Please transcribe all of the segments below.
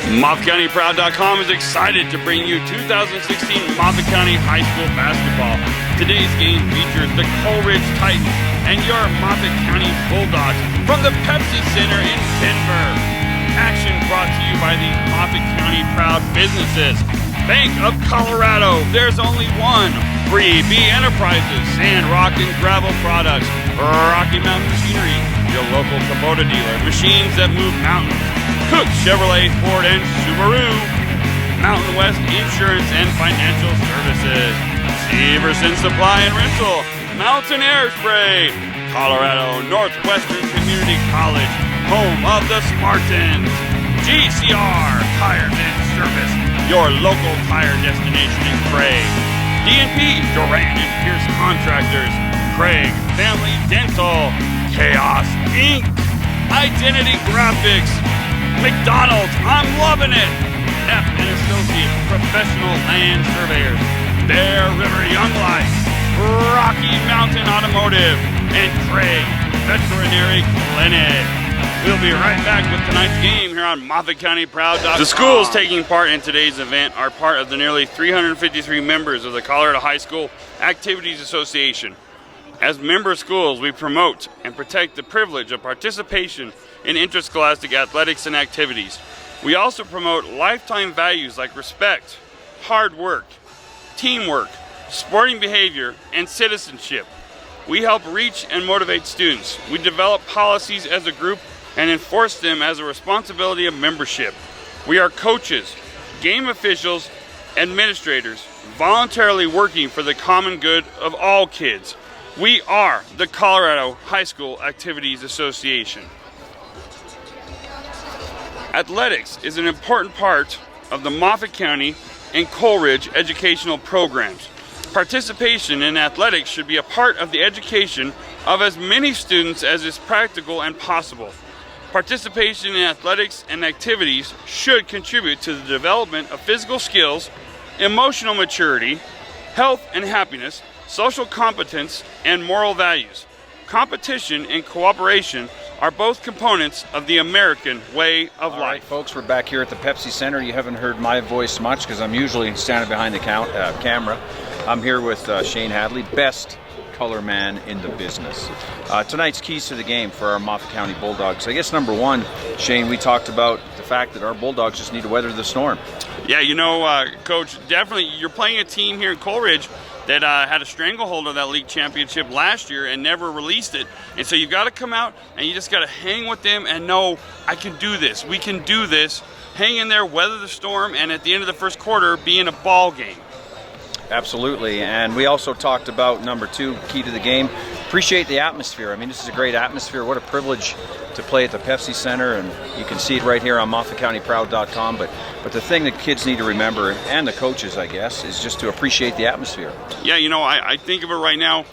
MOFFATCOUNTYPROUD.COM is excited to bring you 2016 Moffat County High School basketball. Today's game features the Coleridge Titans and your Moffat County Bulldogs from the Pepsi Center in Denver. Action brought to you by the Moffat County Proud businesses. Bank of Colorado, there's only one. Free B Enterprises, sand, rock, and gravel products. Rocky Mountain Machinery, your local Kubota dealer. Machines that move mountains. Cook, Chevrolet, Ford, and Subaru. Mountain West Insurance and Financial Services. Severson Supply and Rental. Mountain Air Spray. Colorado Northwestern Community College, home of the Spartans. GCR Tires and Service, your local tire destination in Craig. D&P Duran and Pierce Contractors. Craig Family Dental. Chaos Inc. Identity Graphics. McDonald's, I'm loving it. F & Associates, Professional Land Surveyors. Bear River Young Life. Rocky Mountain Automotive. And Craig Veterinary Clinic. We'll be right back with tonight's game here on MoffatCountyProud.com. The schools taking part in today's event are part of the nearly 353 members of the Colorado High School Activities Association. As member schools, we promote and protect the privilege of participation in interscholastic athletics and activities. We also promote lifetime values like respect, hard work, teamwork, sporting behavior, and citizenship. We help reach and motivate students. We develop policies as a group and enforce them as a responsibility of membership. We are coaches, game officials, administrators, voluntarily working for the common good of all kids. We are the Colorado High School Activities Association. Athletics is an important part of the Moffat County and Coleridge educational programs. Participation in athletics should be a part of the education of as many students as is practical and possible. Participation in athletics and activities should contribute to the development of physical skills, emotional maturity, health and happiness, social competence, and moral values. Competition and cooperation are both components of the American way of life. All right, folks, we're back here at the Pepsi Center. You haven't heard my voice much because I'm usually standing behind the camera. I'm here with Shane Hadley, best color man in the business. Tonight's keys to the game for our Moffat County Bulldogs. I guess number one, Shane, we talked about the fact that our Bulldogs just need to weather the storm. Yeah, you know, Coach, definitely you're playing a team here in Coleridge that had a stranglehold of that league championship last year and never released it. And so you've got to come out and you just got to hang with them and know, I can do this. We can do this. Hang in there, weather the storm, and at the end of the first quarter, be in a ball game. Absolutely. And we also talked about number two, key to the game. Appreciate the atmosphere. I mean, this is a great atmosphere. What a privilege to play at the Pepsi Center, and you can see it right here on MoffatCountyProud.com. But the thing that kids need to remember, and the coaches, I guess, is just to appreciate the atmosphere. Yeah, you know, I think of it right now.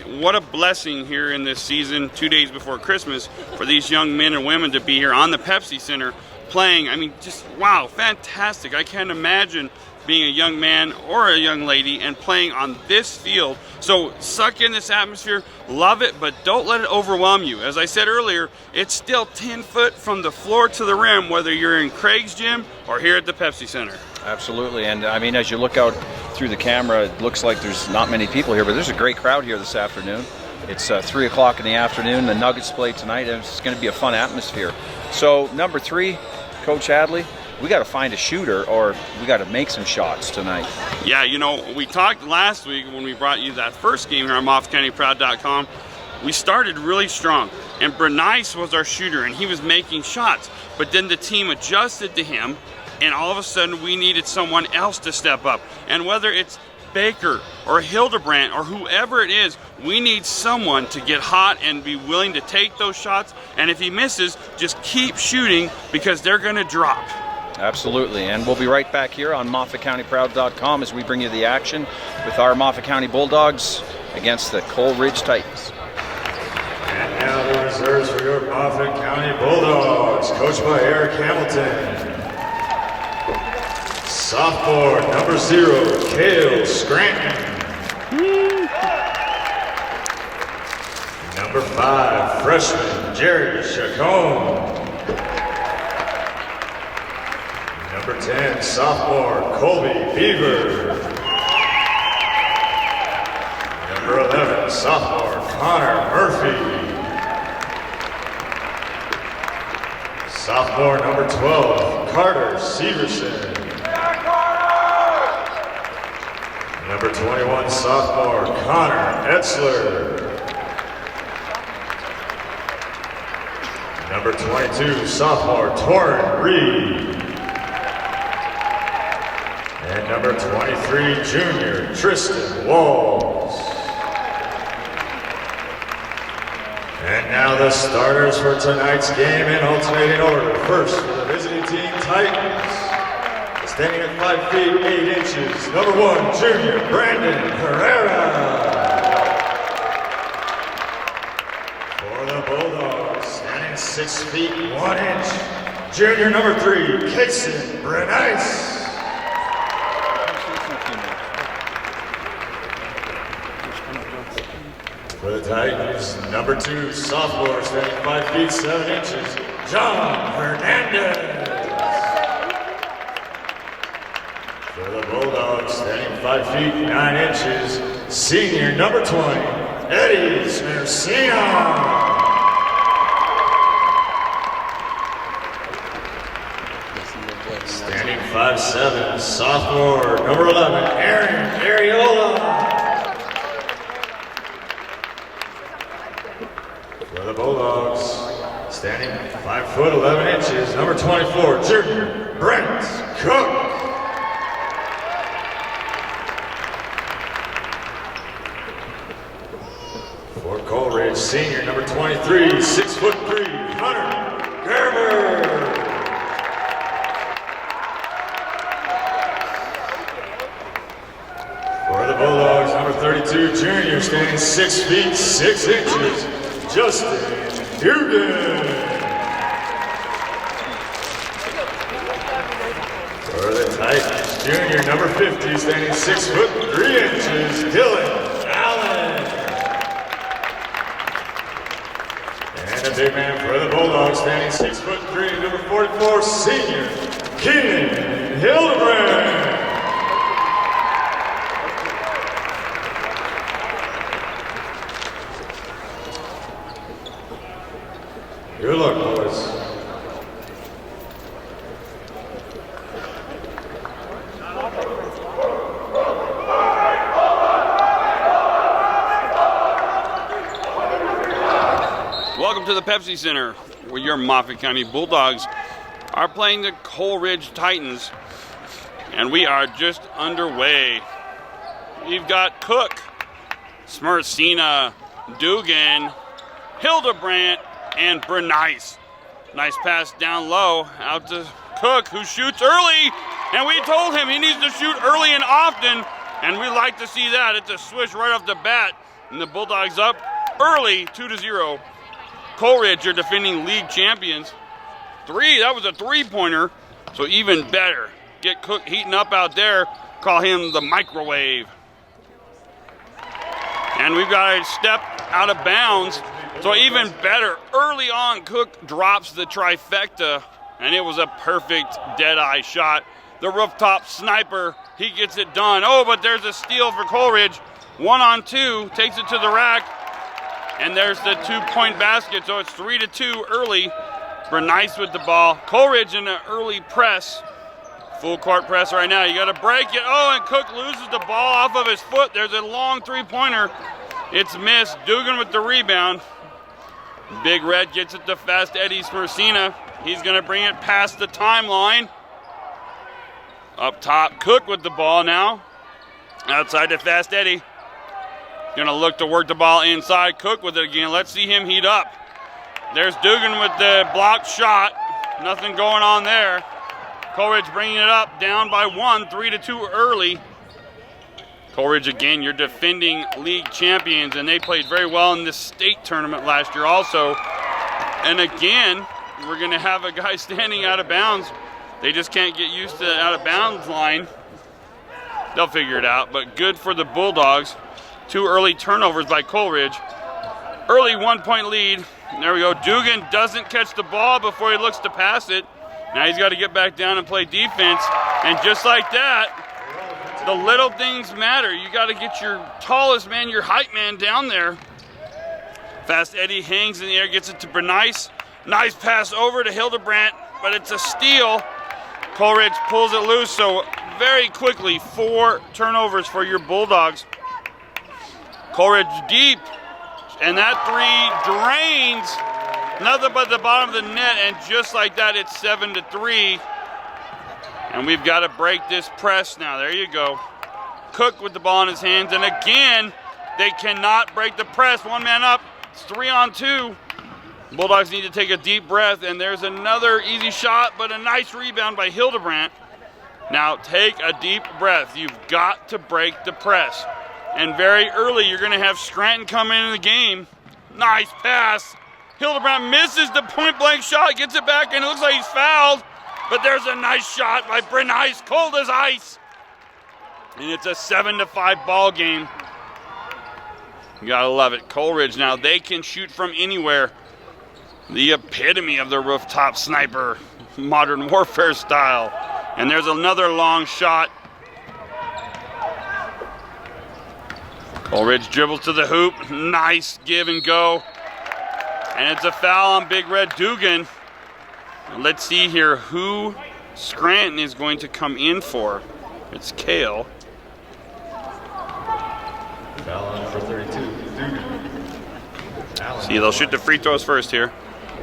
What a blessing here in this season, 2 days before Christmas, for these young men and women to be here on the Pepsi Center playing. I mean, just wow, fantastic. I can't imagine being a young man or a young lady and playing on this field. So suck in this atmosphere, love it, but don't let it overwhelm you. As I said earlier, it's still 10 foot from the floor to the rim, whether you're in Craig's gym or here at the Pepsi Center. Absolutely. And I mean, as you look out through the camera, it looks like there's not many people here, but there's a great crowd here this afternoon. It's 3 o'clock in the afternoon. The Nuggets play tonight, and it's going to be a fun atmosphere. So number three, Coach Hadley, we got to find a shooter, or we got to make some shots tonight. Yeah, you know, we talked last week when we brought you that first game here on MoffatCountyProud.com. We started really strong, and Bernice was our shooter, and he was making shots. But then the team adjusted to him, and all of a sudden we needed someone else to step up. And whether it's Baker or Hildebrandt or whoever it is, we need someone to get hot and be willing to take those shots. And if he misses, just keep shooting because they're going to drop. Absolutely, and we'll be right back here on MoffatCountyProud.com as we bring you the action with our Moffat County Bulldogs against the Coleridge Titans. And now the reserves for your Moffat County Bulldogs, coached by Eric Hamilton. Sophomore, number 0, Cale Scranton. Number 5, freshman, Jerry Chacon. Number 10, sophomore Colby Beaver. Number 11, sophomore Connor Murphy. Sophomore number 12, Carter Severson. Number 21, sophomore Connor Etzler. Number 22, sophomore Torrin Reed. And number 23, junior Tristan Walls. And now the starters for tonight's game in alternating order. First for the visiting team, Titans. Standing at 5 feet 8 inches, number 1, junior Brandon Herrera. For the Bulldogs, standing 6 feet 1 inch, junior number 3, Kason Bernice. For the Titans, number 2, sophomore, standing 5 feet 7 inches, John Hernandez. For the Bulldogs, standing 5 feet 9 inches, senior number 20, Eddie Smersina. Standing 5'7", sophomore number 11, Aaron Ariola. For the Bulldogs, standing 5 foot 11 inches, number 24, junior Brent Cook. For Coleridge, senior number 23, 6'3", Hunter Gerber. For the Bulldogs, number 32, junior, standing 6 feet 6 inches, Justin Hugan. For the Titans, junior, number 50, standing 6 foot 3 inches, Dylan Allen. And a big man for the Bulldogs, standing 6 foot 3, number 44, senior, Keenan Hildebrand. Good luck, boys. Welcome to the Pepsi Center, where your Moffat County Bulldogs are playing the Coleridge Titans, and we are just underway. We've got Cook, Smersina, Dugan, Hildebrandt, and Bernice. Nice pass down low out to Cook, who shoots early, and we told him he needs to shoot early and often, and we like to see that. It's a swish right off the bat, and the Bulldogs up early, 2-0. Coleridge, your defending league champions. That was a three-pointer, so even better. Get Cook heating up out there, call him the microwave. And we've got a step out of bounds, so even better. Early on, Cook drops the trifecta, and it was a perfect dead-eye shot. The rooftop sniper, he gets it done. Oh, but there's a steal for Coleridge. 1-on-2, takes it to the rack, and there's the two-point basket, so it's 3-2 early. Bernice with the ball. Coleridge in an early press. Full court press right now. You got to break it. Oh, and Cook loses the ball off of his foot. There's a long three-pointer. It's missed. Dugan with the rebound. Big Red gets it to Fast Eddie Smersina. He's going to bring it past the timeline. Up top, Cook with the ball now. Outside to Fast Eddie. Going to look to work the ball inside. Cook with it again. Let's see him heat up. There's Dugan with the blocked shot. Nothing going on there. Coleridge bringing it up, down by 1, 3-2 early. Coleridge, again, your defending league champions, and they played very well in this state tournament last year also. And again, we're going to have a guy standing out of bounds. They just can't get used to the out of bounds line. They'll figure it out, but good for the Bulldogs. 2 early turnovers by Coleridge. Early 1-point lead. There we go. Dugan doesn't catch the ball before he looks to pass it. Now he's got to get back down and play defense. And just like that, the little things matter. You got to get your tallest man, your height man down there. Fast Eddie hangs in the air, gets it to Bernice. Nice pass over to Hildebrandt, but it's a steal. Coleridge pulls it loose, so very quickly, 4 turnovers for your Bulldogs. Coleridge deep, and that 3 drains. Nothing but the bottom of the net, and just like that, it's 7-3. And we've got to break this press now. There you go. Cook with the ball in his hands, and again, they cannot break the press. 1 man up, it's 3-on-2. Bulldogs need to take a deep breath, and there's another easy shot, but a nice rebound by Hildebrandt. Now take a deep breath. You've got to break the press. And very early, you're going to have Scranton come in the game. Nice pass. Hildebrandt misses the point-blank shot, gets it back, and it looks like he's fouled. But there's a nice shot by Bernice, cold as ice. And it's a 7-5 ball game. You gotta love it. Coleridge now, they can shoot from anywhere. The epitome of the rooftop sniper, modern warfare style. And there's another long shot. Coleridge dribbles to the hoop. Nice give and go. And it's a foul on Big Red Dugan. Let's see here who Scranton is going to come in for. It's Kale. Foul on for 32. See, they'll shoot the free throws first here.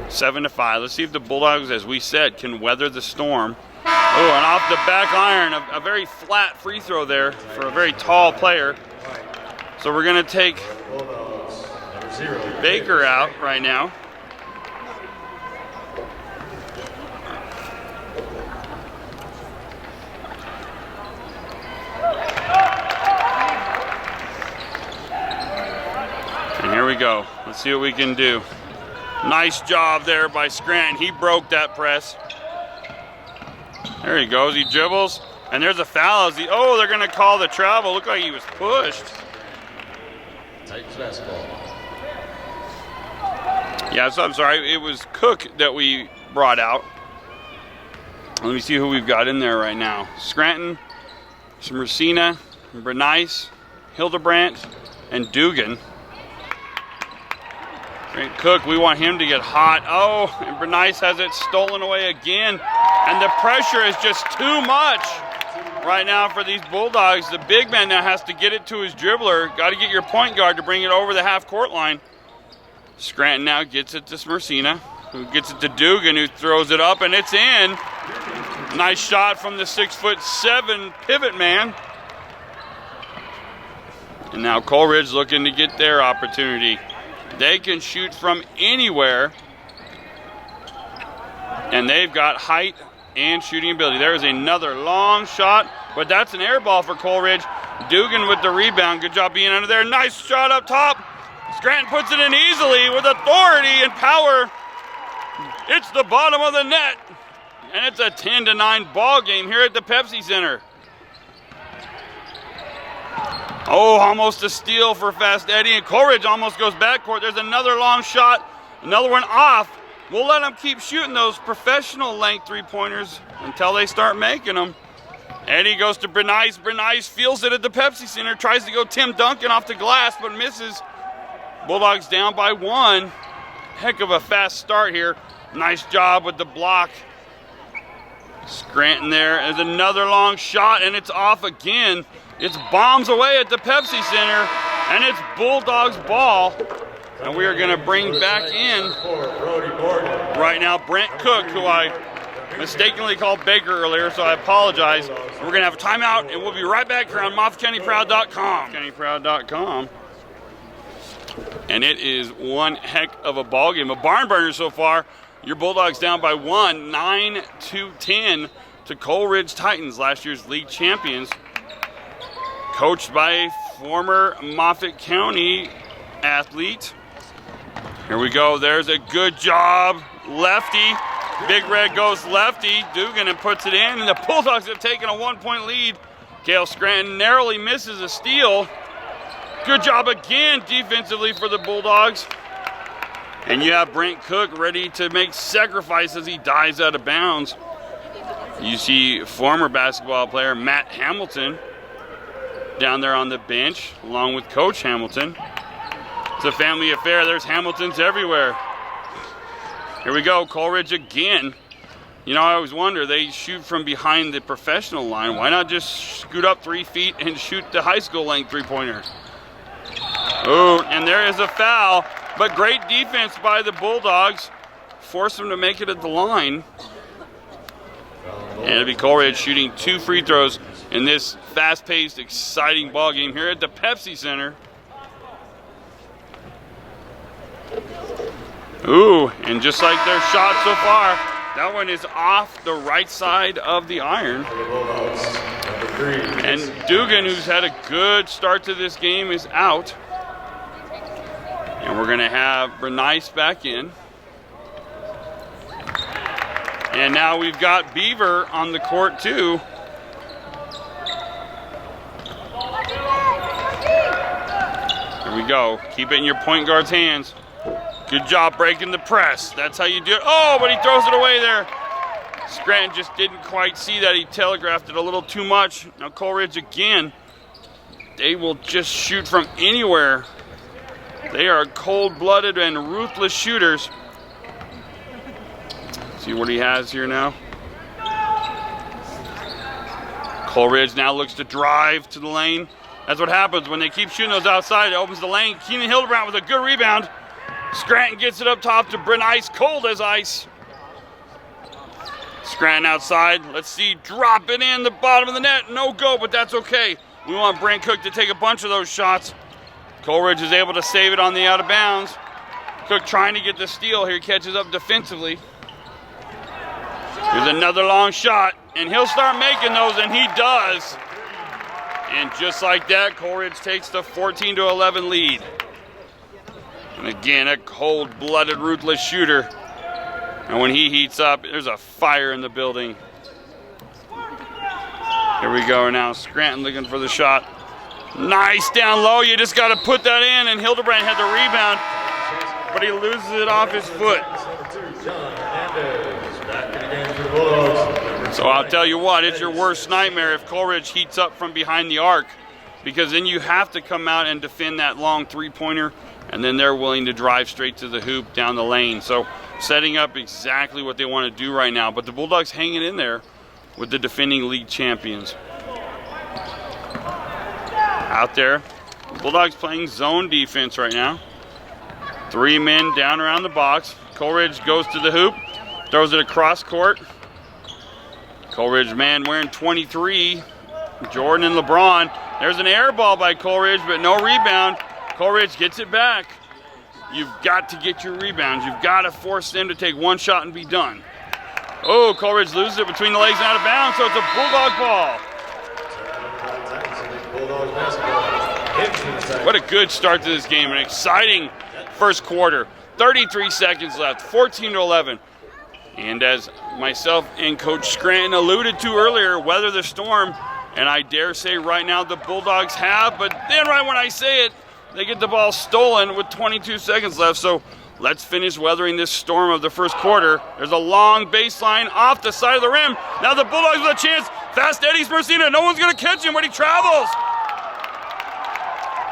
7-5. Let's see if the Bulldogs, as we said, can weather the storm. Oh, and off the back iron, a very flat free throw there for a very tall player. So we're going to take Baker out right now. And here we go. Let's see what we can do. Nice job there by Scranton. He broke that press. There he goes. He dribbles. And there's a foul. Oh, they're going to call the travel. Looked like he was pushed. Titans basketball. Yeah, so I'm sorry. It was Cook that we brought out. Let me see who we've got in there right now. Scranton, Mercina, Bernice, Hildebrandt, and Dugan. Great Cook, we want him to get hot. Oh, and Bernice has it stolen away again. And the pressure is just too much right now for these Bulldogs. The big man now has to get it to his dribbler. Got to get your point guard to bring it over the half-court line. Scranton now gets it to Mercina, who gets it to Dugan, who throws it up, and it's in. Nice shot from the 6'7" pivot man. And now Coleridge looking to get their opportunity. They can shoot from anywhere, and they've got height and shooting ability. There is another long shot, but that's an air ball for Coleridge. Dugan with the rebound. Good job being under there. Nice shot up top. Scranton puts it in easily with authority and power. It's the bottom of the net, and it's a 10-9 ball game here at the Pepsi Center. Oh, almost a steal for Fast Eddie, and Coleridge almost goes backcourt. There's another long shot, another one off. We'll let them keep shooting those professional length three-pointers until they start making them. Eddie goes to Bernice. Bernice feels it at the Pepsi Center, tries to go Tim Duncan off the glass, but misses. Bulldogs down by 1. Heck of a fast start here. Nice job with the block. Scranton there. There's another long shot, and it's off again. It's bombs away at the Pepsi Center, and it's Bulldogs ball. And we are going to bring back in right now Brent Cook, who I mistakenly called Baker earlier, so I apologize. We're going to have a timeout, and we'll be right back here on MOFFATCOUNTYPROUD.COM. MOFFATCOUNTYPROUD.COM. And it is one heck of a ball game. A barn burner so far. Your Bulldogs down by 1, 9-10 to Coleridge Titans, last year's league champions. Coached by a former Moffat County athlete. Here we go. There's a good job. Lefty. Big Red goes lefty. Dugan and puts it in. And the Bulldogs have taken a 1-point lead. Cale Scranton narrowly misses a steal. Good job again defensively for the Bulldogs. And you have Brent Cook ready to make sacrifices as he dives out of bounds. You see former basketball player Matt Hamilton down there on the bench, along with Coach Hamilton. It's a family affair. There's Hamiltons everywhere. Here we go, Coleridge again. You know, I always wonder, they shoot from behind the professional line. Why not just scoot up 3 feet and shoot the high school length three-pointer? Oh, and there is a foul, but great defense by the Bulldogs. Force them to make it at the line. And it'll be Coleridge shooting 2 free throws in this fast-paced, exciting ball game here at the Pepsi Center. Ooh, and just like their shot so far, that one is off the right side of the iron. And Dugan, who's had a good start to this game, is out. And we're going to have Bernice back in. And now we've got Beaver on the court too. Here we go. Keep it in your point guard's hands. Good job breaking the press. That's how you do it. Oh, but he throws it away there. Scranton just didn't quite see that. He telegraphed it a little too much. Now Coleridge again. They will just shoot from anywhere. They are cold-blooded and ruthless shooters. See what he has here now. Coleridge now looks to drive to the lane. That's what happens when they keep shooting those outside. It opens the lane. Keenan Hildebrand with a good rebound. Scranton gets it up top to Bernice, cold as ice. Scranton outside. Let's see, drop it in the bottom of the net. No go, but that's okay. We want Brent Cook to take a bunch of those shots. Coleridge is able to save it on the out of bounds. Cook trying to get the steal here, catches up defensively. Here's another long shot, and he'll start making those, and he does. And just like that, Coleridge takes the 14-11 lead. And again, a cold-blooded, ruthless shooter. And when he heats up, there's a fire in the building. Here we go now, Scranton looking for the shot. Nice down low, you just got to put that in, and Hildebrand had the rebound, but he loses it off his foot. So I'll tell you what, it's your worst nightmare if Coleridge heats up from behind the arc, because then you have to come out and defend that long three-pointer, and then they're willing to drive straight to the hoop down the lane. So setting up exactly what they want to do right now, but the Bulldogs hanging in there with the defending league champions. Out there, Bulldogs playing zone defense right now. 3 men down around the box. Coleridge goes to the hoop, throws it across court. Coleridge man wearing 23, Jordan and LeBron. There's an air ball by Coleridge, but no rebound. Coleridge gets it back. You've got to get your rebounds. You've got to force them to take one shot and be done. Oh, Coleridge loses it between the legs and out of bounds, so it's a Bulldog ball. What a good start to this game. An exciting first quarter. 33 seconds left, 14-11. And as myself and Coach Scranton alluded to earlier, weather the storm. And I dare say right now the Bulldogs have, but then right when I say it, they get the ball stolen with 22 seconds left. So let's finish weathering this storm of the first quarter. There's a long baseline off the side of the rim. Now the Bulldogs with a chance. Fast Eddie's Mercina. No one's going to catch him, but he travels.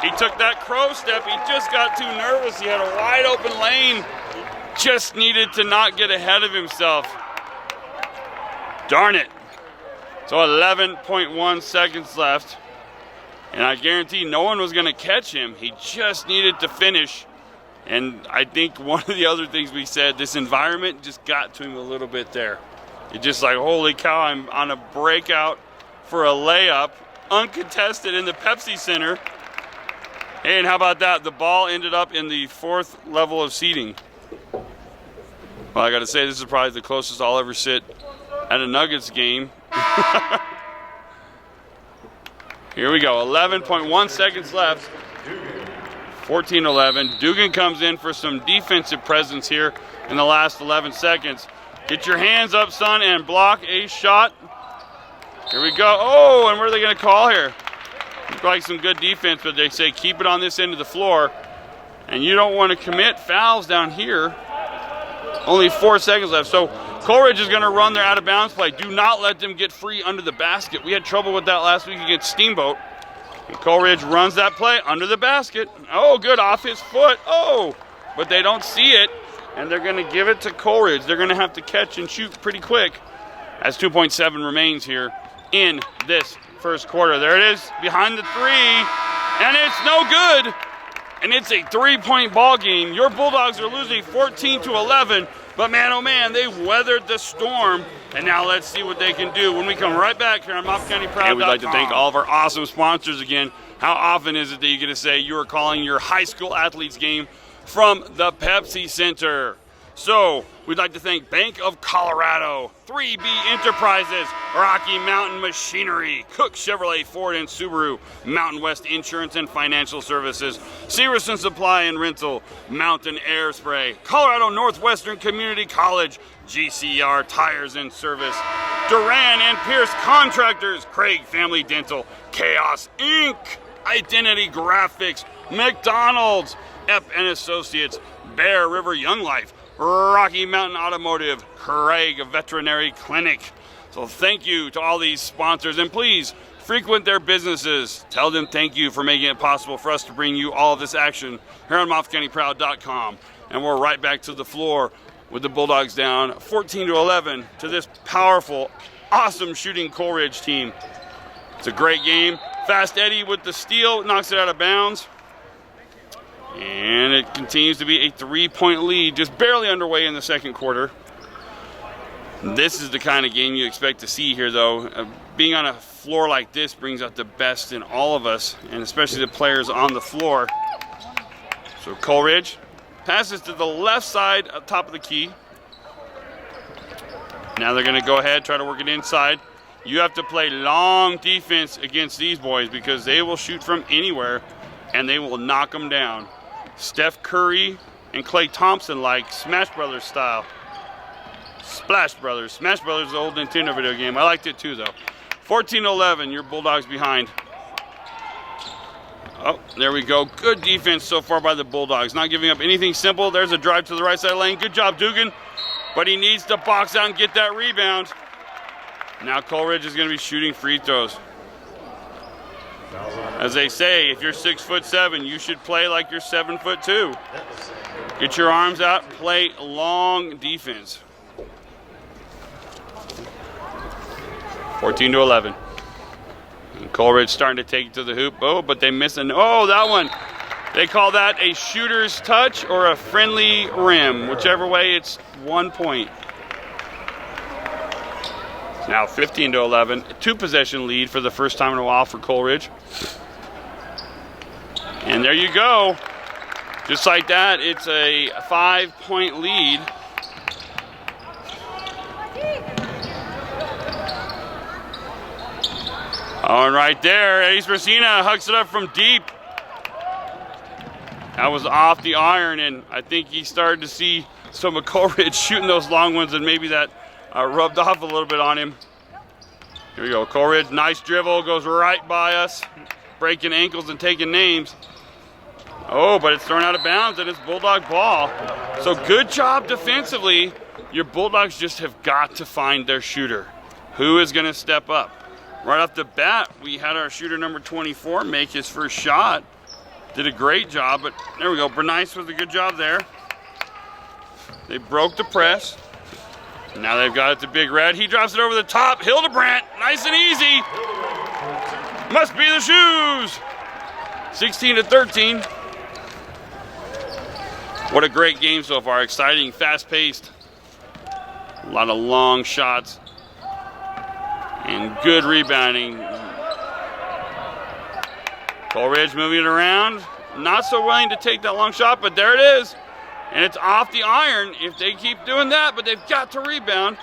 He took that crow step. He just got too nervous. He had a wide open lane. Just needed to not get ahead of himself. Darn it. So 11.1 seconds left. And I guarantee no one was going to catch him. He just needed to finish. And I think one of the other things we said, this environment just got to him a little bit there. It's just like, holy cow, I'm on a breakout for a layup, uncontested in the Pepsi Center. And how about that? The ball ended up in the 4th level of seating. Well, I got to say, this is probably the closest I'll ever sit at a Nuggets game. Here we go, 11.1 seconds left. 14-11. Dugan comes in for some defensive presence here in the last 11 seconds. Get your hands up, son, and block a shot. Here we go. Oh, and what are they going to call here? Looks like some good defense, but they say keep it on this end of the floor. And you don't want to commit fouls down here. Only 4 seconds left. So Coleridge is going to run their out-of-bounds play. Do not let them get free under the basket. We had trouble with that last week against Steamboat. And Coleridge runs that play under the basket. Oh, good, off his foot. Oh, but they don't see it, and they're going to give it to Coleridge. They're going to have to catch and shoot pretty quick as 2.7 remains here in this first quarter. There it is, behind the three, and it's no good. And it's a 3-point ball game. Your Bulldogs are losing 14-11, but man, oh man, they weathered the storm. And now let's see what they can do when we come right back here on MoffCountyProud.com. And we'd like to thank all of our awesome sponsors again. How often is it that you get to say you are calling your high school athletes game from the Pepsi Center? So, we'd like to thank Bank of Colorado, 3B Enterprises, Rocky Mountain Machinery, Cook Chevrolet, Ford and Subaru, Mountain West Insurance and Financial Services, Severson Supply and Rental, Mountain Air Spray, Colorado Northwestern Community College, GCR Tires and Service, Duran and Pierce Contractors, Craig Family Dental, Chaos Inc., Identity Graphics, McDonald's, Epp and Associates, Bear River Young Life, Rocky Mountain Automotive, Craig Veterinary Clinic. So thank you to all these sponsors, and please frequent their businesses. Tell them thank you for making it possible for us to bring you all of this action here on MoffCountyProud.com. And we're right back to the floor with the Bulldogs down 14-11 to this powerful, awesome shooting Coleridge team. It's a great game. Fast Eddie with the steal, knocks it out of bounds. And it continues to be a 3-point lead, just barely underway in the second quarter. This is the kind of game you expect to see here, though. Being on a floor like this brings out the best in all of us, and especially the players on the floor. So Coleridge passes to the left side up top of the key. Now they're going to go ahead, try to work it inside. You have to play long defense against these boys because they will shoot from anywhere, and they will knock them down. Steph Curry and Klay Thompson like Smash Brothers style. Splash Brothers. Smash Brothers is an old Nintendo video game. I liked it too, though. 14-11, your Bulldogs behind. Oh, there we go. Good defense so far by the Bulldogs. Not giving up anything simple. There's a drive to the right side lane. Good job, Dugan. But he needs to box out and get that rebound. Now Coleridge is going to be shooting free throws. As they say, if you're 6'7", you should play like you're 7'2". Get your arms out, play long defense. 14-11. And Coleridge starting to take it to the hoop. Oh, but they miss an. Oh, that one. They call that a shooter's touch or a friendly rim. Whichever way, it's 1 point. Now 15-11, 2-possession lead for the first time in a while for Coleridge. And there you go. Just like that, it's a 5-point lead. All right there, Ace Racina hucks it up from deep. That was off the iron, and I think he started to see some of Coleridge shooting those long ones, and maybe that rubbed off a little bit on him. Here we go, Coleridge, nice dribble, goes right by us, breaking ankles and taking names. Oh, but it's thrown out of bounds, and it's Bulldog ball. So good job defensively. Your Bulldogs just have got to find their shooter. Who is going to step up? Right off the bat, we had our shooter number 24 make his first shot. Did a great job, but there we go. Bernice with a good job there. They broke the press. Now they've got it to Big Red. He drops it over the top. Hildebrandt, nice and easy. Must be the shoes. 16-13. What a great game so far. Exciting, fast-paced. A lot of long shots. And good rebounding. Coleridge moving it around. Not so willing to take that long shot, but there it is. And it's off the iron if they keep doing that, but they've got to rebound.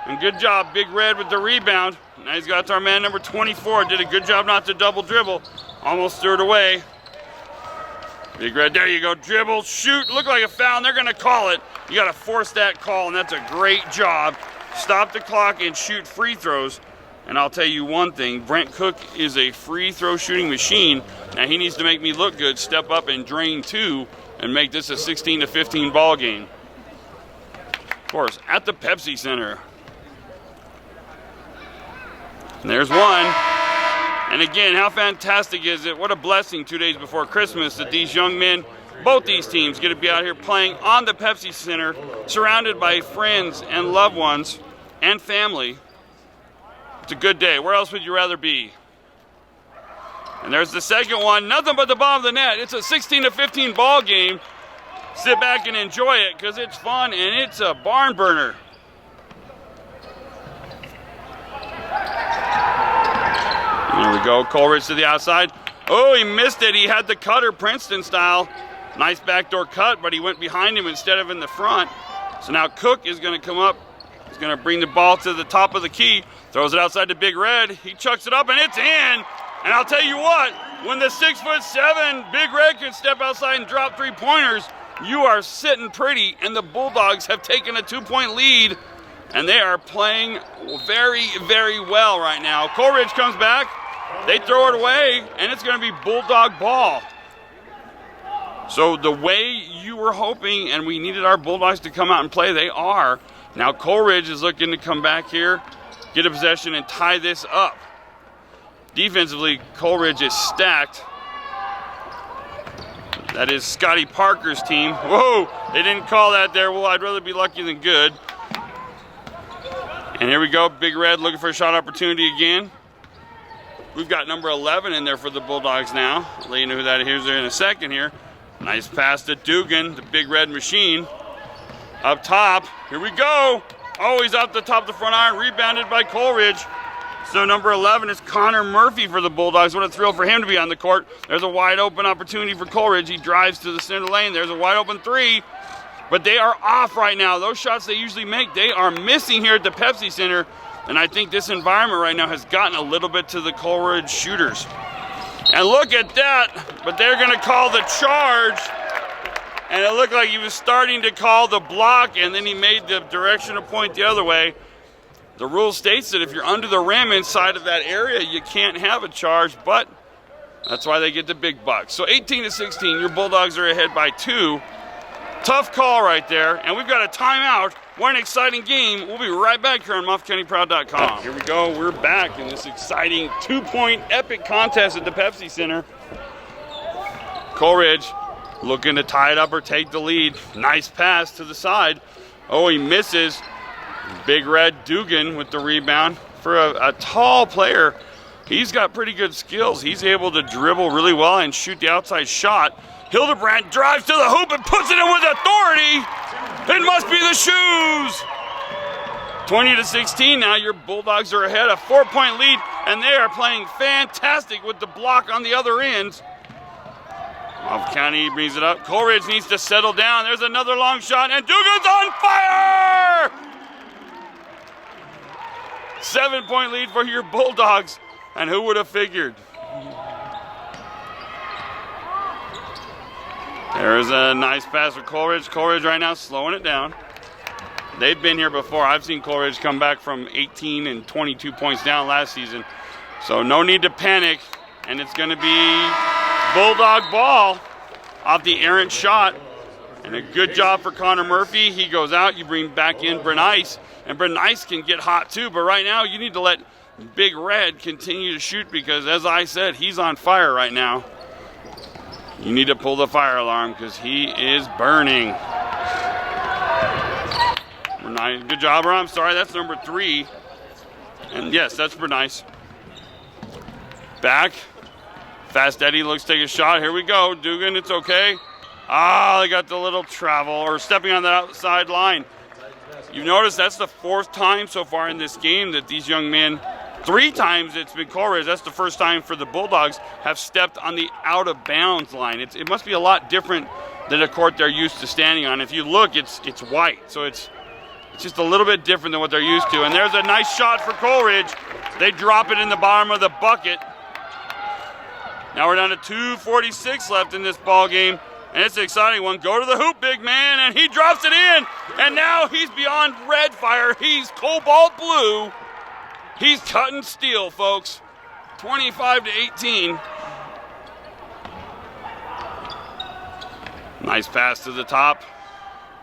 And good job, Big Red with the rebound. Now he's got to our man number 24. Did a good job not to double dribble. Almost threw it away. Big Red, there you go. Dribble, shoot, look like a foul, and they're going to call it. You got to force that call, and that's a great job. Stop the clock and shoot free throws. And I'll tell you one thing, Brent Cook is a free throw shooting machine. Now he needs to make me look good, step up and drain two, and make this a 16-15 ball game. course, at the Pepsi Center. And there's one. And again, how fantastic is it? What a blessing 2 days before Christmas that these young men, both these teams, get to be out here playing on the Pepsi Center, surrounded by friends and loved ones and family. It's a good day. Where else would you rather be? And there's the second one. Nothing but the bottom of the net. It's a 16-15 ball game. Sit back and enjoy it because it's fun and it's a barn burner. There we go. Coleridge to the outside. Oh, he missed it. He had the cutter Princeton style. Nice backdoor cut, but he went behind him instead of in the front. So now Cook is going to come up. He's going to bring the ball to the top of the key. Throws it outside to Big Red. He chucks it up and it's in. And I'll tell you what, when the 6'7" Big Red can step outside and drop 3-pointers, you are sitting pretty, and the Bulldogs have taken a 2-point lead, and they are playing very, very well right now. Coleridge comes back, they throw it away, and it's going to be Bulldog ball. So the way you were hoping, and we needed our Bulldogs to come out and play, they are. Now Coleridge is looking to come back here, get a possession, and tie this up. Defensively, Coleridge is stacked. That is Scotty Parker's team. Whoa, they didn't call that there. Well, I'd rather be lucky than good. And here we go, Big Red looking for a shot opportunity again. We've got number 11 in there for the Bulldogs now. I'll let you know who that is in a second here. Nice pass to Dugan, the Big Red machine. Up top, here we go. Oh, he's off the top of the front iron, rebounded by Coleridge. So number 11 is Connor Murphy for the Bulldogs. What a thrill for him to be on the court. There's a wide open opportunity for Coleridge. He drives to the center lane. There's a wide open three. But they are off right now. Those shots they usually make, they are missing here at the Pepsi Center. And I think this environment right now has gotten a little bit to the Coleridge shooters. And look at that. But they're going to call the charge. And it looked like he was starting to call the block, and then he made the directional point the other way. The rule states that if you're under the rim inside of that area, you can't have a charge, but that's why they get the big bucks. So 18-16, your Bulldogs are ahead by 2. Tough call right there, and we've got a timeout. What an exciting game. We'll be right back here on MOFFATCOUNTYPROUD.COM. Here we go. We're back in this exciting 2-point epic contest at the Pepsi Center. Coleridge looking to tie it up or take the lead. Nice pass to the side. Oh, he misses. Big Red Dugan with the rebound. For a tall player, he's got pretty good skills. He's able to dribble really well and shoot the outside shot. Hildebrandt drives to the hoop and puts it in with authority. It must be the shoes. 20-16 now, your Bulldogs are ahead, a 4-point lead, and they are playing fantastic with the block on the other end. Moffat County brings it up. Coleridge needs to settle down. There's another long shot, and Dugan's on fire! 7-point lead for your Bulldogs, and who would have figured? There's a nice pass for Coleridge. Coleridge right now slowing it down. They've been here before. I've seen Coleridge come back from 18 and 22 points down last season. So no need to panic, and it's going to be Bulldog ball off the errant shot. And a good job for Connor Murphy. He goes out. You bring back in Bernice. And Bernice can get hot too. But right now, you need to let Big Red continue to shoot because, as I said, he's on fire right now. You need to pull the fire alarm because he is burning. Bernice, good job, I'm sorry. That's number 3. And yes, that's Bernice. Back. Fast Eddie looks to take a shot. Here we go. Dugan, it's okay. They got the little travel or stepping on the outside line. You notice that's the 4th time so far in this game that these young men, 3 times it's been Coleridge. That's the first time for the Bulldogs have stepped on the out of bounds line. It must be a lot different than a court they're used to standing on. If you look, it's white, so it's just a little bit different than what they're used to. And there's a nice shot for Coleridge. They drop it in the bottom of the bucket. Now we're down to 2:46 left in this ball game, and it's an exciting one. Go to the hoop, big man, and he drops it in. And now he's beyond red fire. He's cobalt blue. He's cutting steel, folks. 25-18. Nice pass to the top.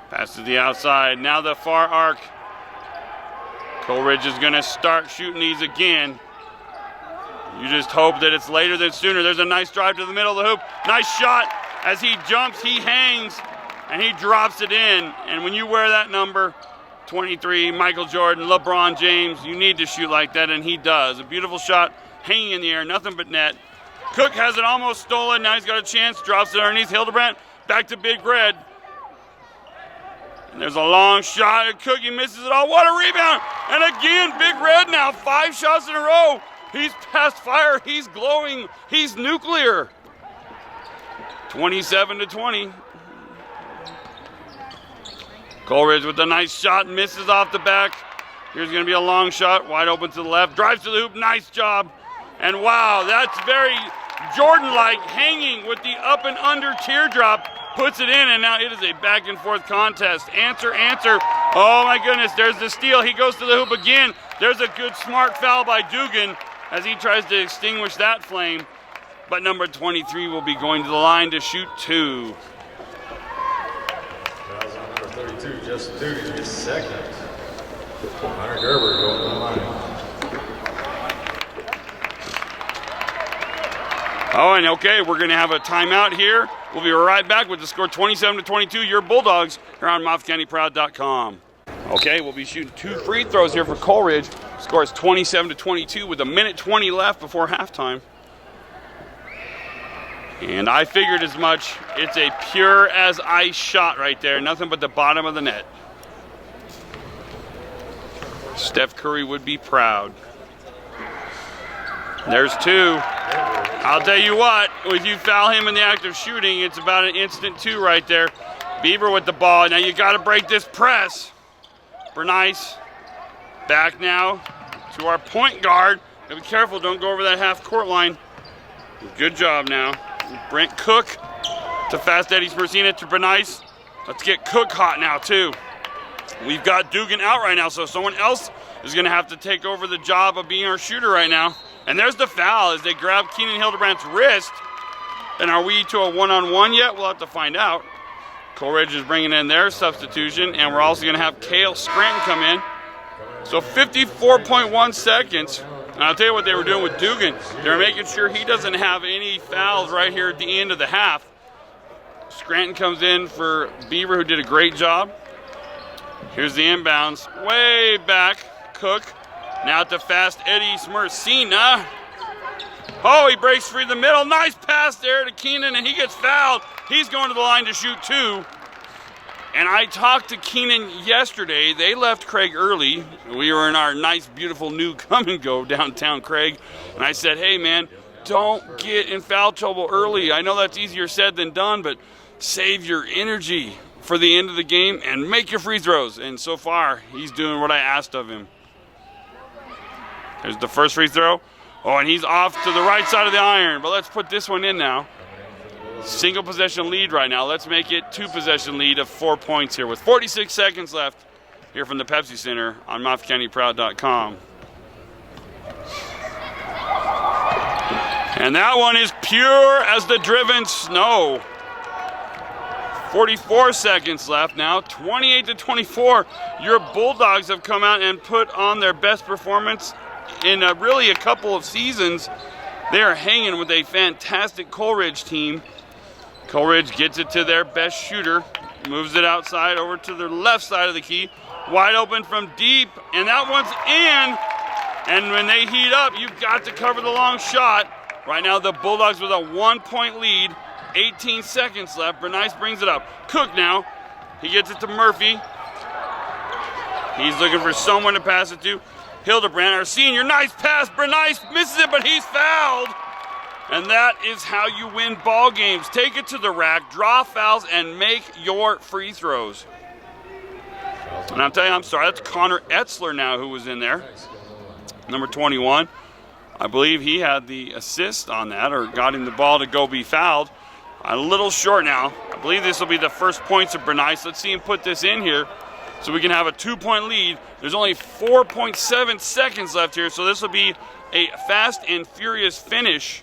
Pass to the outside. Now the far arc. Coleridge is going to start shooting these again. You just hope that it's later than sooner. There's a nice drive to the middle of the hoop. Nice shot. As he jumps, he hangs, and he drops it in. And when you wear that number, 23, Michael Jordan, LeBron James, you need to shoot like that, and he does. A beautiful shot, hanging in the air, nothing but net. Cook has it almost stolen. Now he's got a chance. Drops it underneath Hildebrandt. Back to Big Red. And there's a long shot. Cook, he misses it all. What a rebound. And again, Big Red now. 5 shots in a row. He's past fire. He's glowing. He's nuclear. 27-20. Coleridge with a nice shot. Misses off the back. Here's going to be a long shot. Wide open to the left. Drives to the hoop. Nice job. And wow, that's very Jordan-like, hanging with the up and under teardrop. Puts it in, and now it is a back and forth contest. Answer. Oh my goodness, there's the steal. He goes to the hoop again. There's a good smart foul by Dugan as he tries to extinguish that flame. But number 23 will be going to the line to shoot 2. Fouls on number 32, Justin Dugan, his second. Hunter Gerber going to the line. Oh, and okay, we're going to have a timeout here. We'll be right back with the score 27-22. Your Bulldogs here on MOFFATCOUNTYPROUD.COM. Okay, we'll be shooting 2 free throws here for Coleridge. Score is 27-22 with 1:20 left before halftime. And I figured as much. It's a pure as ice shot right there. Nothing but the bottom of the net. Steph Curry would be proud. There's 2. I'll tell you what, if you foul him in the act of shooting, it's about an instant 2 right there. Beaver with the ball. Now you got to break this press. Bernice back now to our point guard. Be careful, don't go over that half-court line. Good job now. Brent Cook to Fast Eddie's Mercina to Bernice. Let's get Cook hot now, too. We've got Dugan out right now, so someone else is going to have to take over the job of being our shooter right now. And there's the foul as they grab Keenan Hildebrandt's wrist. And are we to a one-on-one yet? We'll have to find out. Coleridge is bringing in their substitution, and we're also going to have Cale Scranton come in. So 54.1 seconds. And I'll tell you what they were doing with Dugan. They were making sure he doesn't have any fouls right here at the end of the half. Scranton comes in for Beaver, who did a great job. Here's the inbounds. Way back. Cook. Now to Fast Eddie Mercina. Oh, he breaks free the middle. Nice pass there to Keenan, and he gets fouled. He's going to the line to shoot 2. And I talked to Keenan yesterday. They left Craig early. We were in our nice, beautiful new come and go downtown Craig. And I said, hey, man, don't get in foul trouble early. I know that's easier said than done, but save your energy for the end of the game and make your free throws. And so far, he's doing what I asked of him. There's the first free throw. Oh, and he's off to the right side of the iron. But let's put this one in now. Single possession lead right now. Let's make it 2-possession lead of 4 points here with 46 seconds left here from the Pepsi Center on MOFFATCOUNTYPROUD.COM. And that one is pure as the driven snow. 44 seconds left now, 28-24. Your Bulldogs have come out and put on their best performance in really a couple of seasons. They are hanging with a fantastic Coleridge team. Coleridge gets it to their best shooter, moves it outside over to the left side of the key, wide open from deep, and that one's in. And when they heat up, you've got to cover the long shot. Right now, the Bulldogs with a 1-point lead, 18 seconds left. Bernice brings it up. Cook now, he gets it to Murphy. He's looking for someone to pass it to. Hildebrandt, our senior, nice pass. Bernice misses it, but he's fouled. And that is how you win ball games. Take it to the rack, draw fouls, and make your free throws. And I'll tell you, I'm sorry, that's Connor Etzler now who was in there. Number 21. I believe he had the assist on that, or got him the ball to go be fouled. A little short now. I believe this will be the first points of Bernice. Let's see him put this in here so we can have a 2-point lead. There's only 4.7 seconds left here, so this will be a fast and furious finish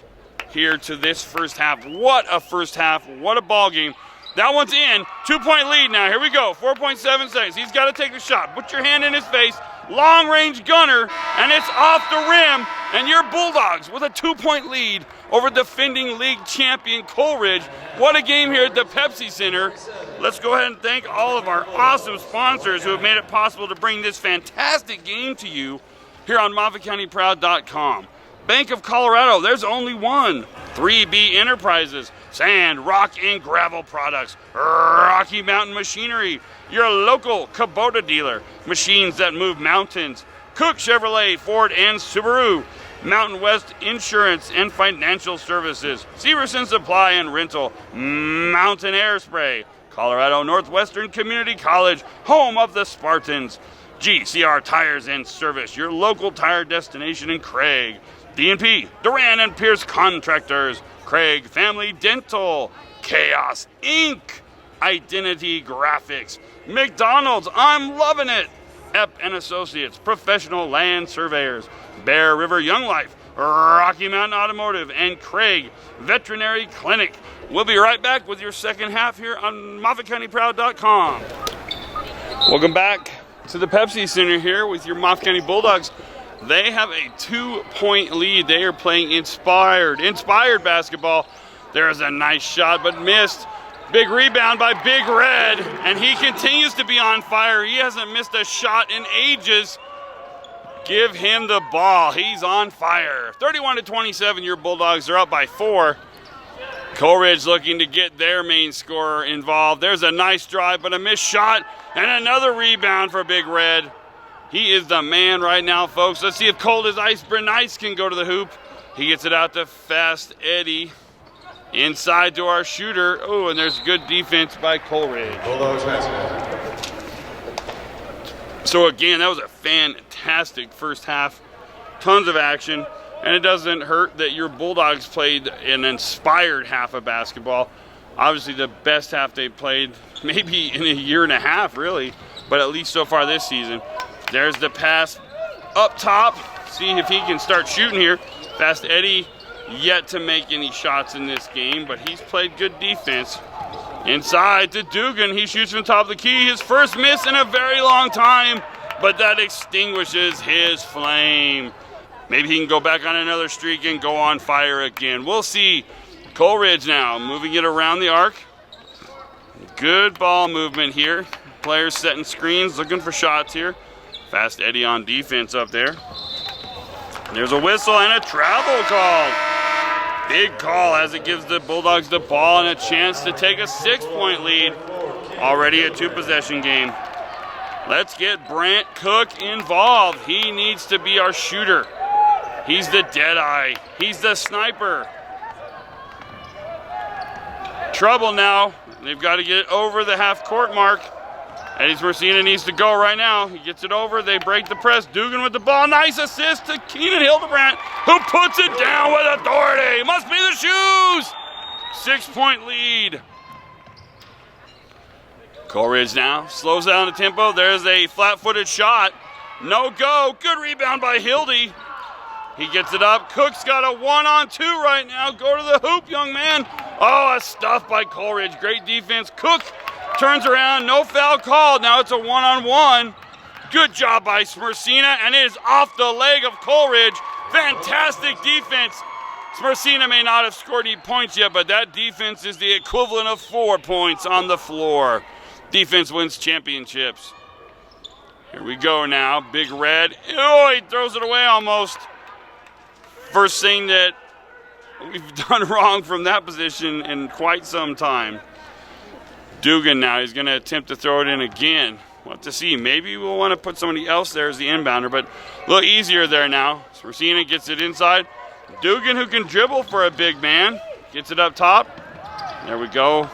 here to this first half. What a first half. What a ball game. That one's in. 2-point lead now. Here we go. 4.7 seconds. He's got to take the shot. Put your hand in his face. Long-range gunner, and it's off the rim. And your Bulldogs with a 2-point lead over defending league champion Coleridge. What a game here at the Pepsi Center. Let's go ahead and thank all of our awesome sponsors who have made it possible to bring this fantastic game to you here on MOFFATCOUNTYPROUD.COM. Bank of Colorado, there's only one. 3B Enterprises, sand, rock, and gravel products. Rocky Mountain Machinery, your local Kubota dealer. Machines that move mountains. Cook Chevrolet, Ford, and Subaru. Mountain West Insurance and Financial Services. Severson Supply and Rental. Mountain Air Spray. Colorado Northwestern Community College, home of the Spartans. GCR Tires and Service, your local tire destination in Craig. D&P, Duran and Pierce Contractors, Craig Family Dental, Chaos Inc., Identity Graphics, McDonald's, I'm loving it, Epp and Associates, Professional Land Surveyors, Bear River Young Life, Rocky Mountain Automotive, and Craig Veterinary Clinic. We'll be right back with your second half here on MOFFATCOUNTYPROUD.COM. Welcome back to the Pepsi Center here with your Moffat County Bulldogs. They have a 2-point lead. They are playing inspired basketball. There's a nice shot, but missed. Big rebound by Big Red, and he continues to be on fire. He hasn't missed a shot in ages. Give him the ball. He's on fire. 31-27, your Bulldogs are up by 4. Coleridge looking to get their main scorer involved. There's a nice drive, but a missed shot, and another rebound for Big Red. He is the man right now, folks. Let's see if Cold as Ice Bernice can go to the hoop. He gets it out to Fast Eddie. Inside to our shooter. Oh, and there's good defense by Coleridge. Bulldogs basketball. So again, that was a fantastic first half. Tons of action. And it doesn't hurt that your Bulldogs played an inspired half of basketball. Obviously the best half they played maybe in a year and a half, really. But at least so far this season. There's the pass up top. See if he can start shooting here. Fast Eddie yet to make any shots in this game, but he's played good defense. Inside to Dugan. He shoots from top of the key. His first miss in a very long time, but that extinguishes his flame. Maybe he can go back on another streak and go on fire again. We'll see. Coleridge now moving it around the arc. Good ball movement here. Players setting screens, looking for shots here. Fast Eddie on defense up there. There's a whistle and a travel call. Big call as it gives the Bulldogs the ball and a chance to take a 6-point lead. Already a 2-possession game. Let's get Brant Cook involved. He needs to be our shooter. He's the deadeye. He's the sniper. Trouble now. They've got to get it over the half-court mark. Eddie Smercina needs to go right now. He gets it over. They break the press. Dugan with the ball. Nice assist to Keenan Hildebrandt, who puts it down with authority. Must be the shoes. 6-point lead. Coleridge now slows down the tempo. There's a flat-footed shot. No go. Good rebound by Hildy. He gets it up. Cook's got a 1-on-2 right now. Go to the hoop, young man. Oh, a stuff by Coleridge. Great defense. Cook turns around. No foul called. Now it's a 1-on-1. Good job by Smercina, and it is off the leg of Coleridge. Fantastic defense. Smercina may not have scored any points yet, but that defense is the equivalent of 4 points on the floor. Defense wins championships. Here we go now. Big Red. Oh, he throws it away almost. First thing that we've done wrong from that position in quite some time. Dugan now, he's going to attempt to throw it in again. We'll have to see. Maybe we'll want to put somebody else there as the inbounder, but a little easier there now. Smercina gets it inside. Dugan, who can dribble for a big man, gets it up top. There we go.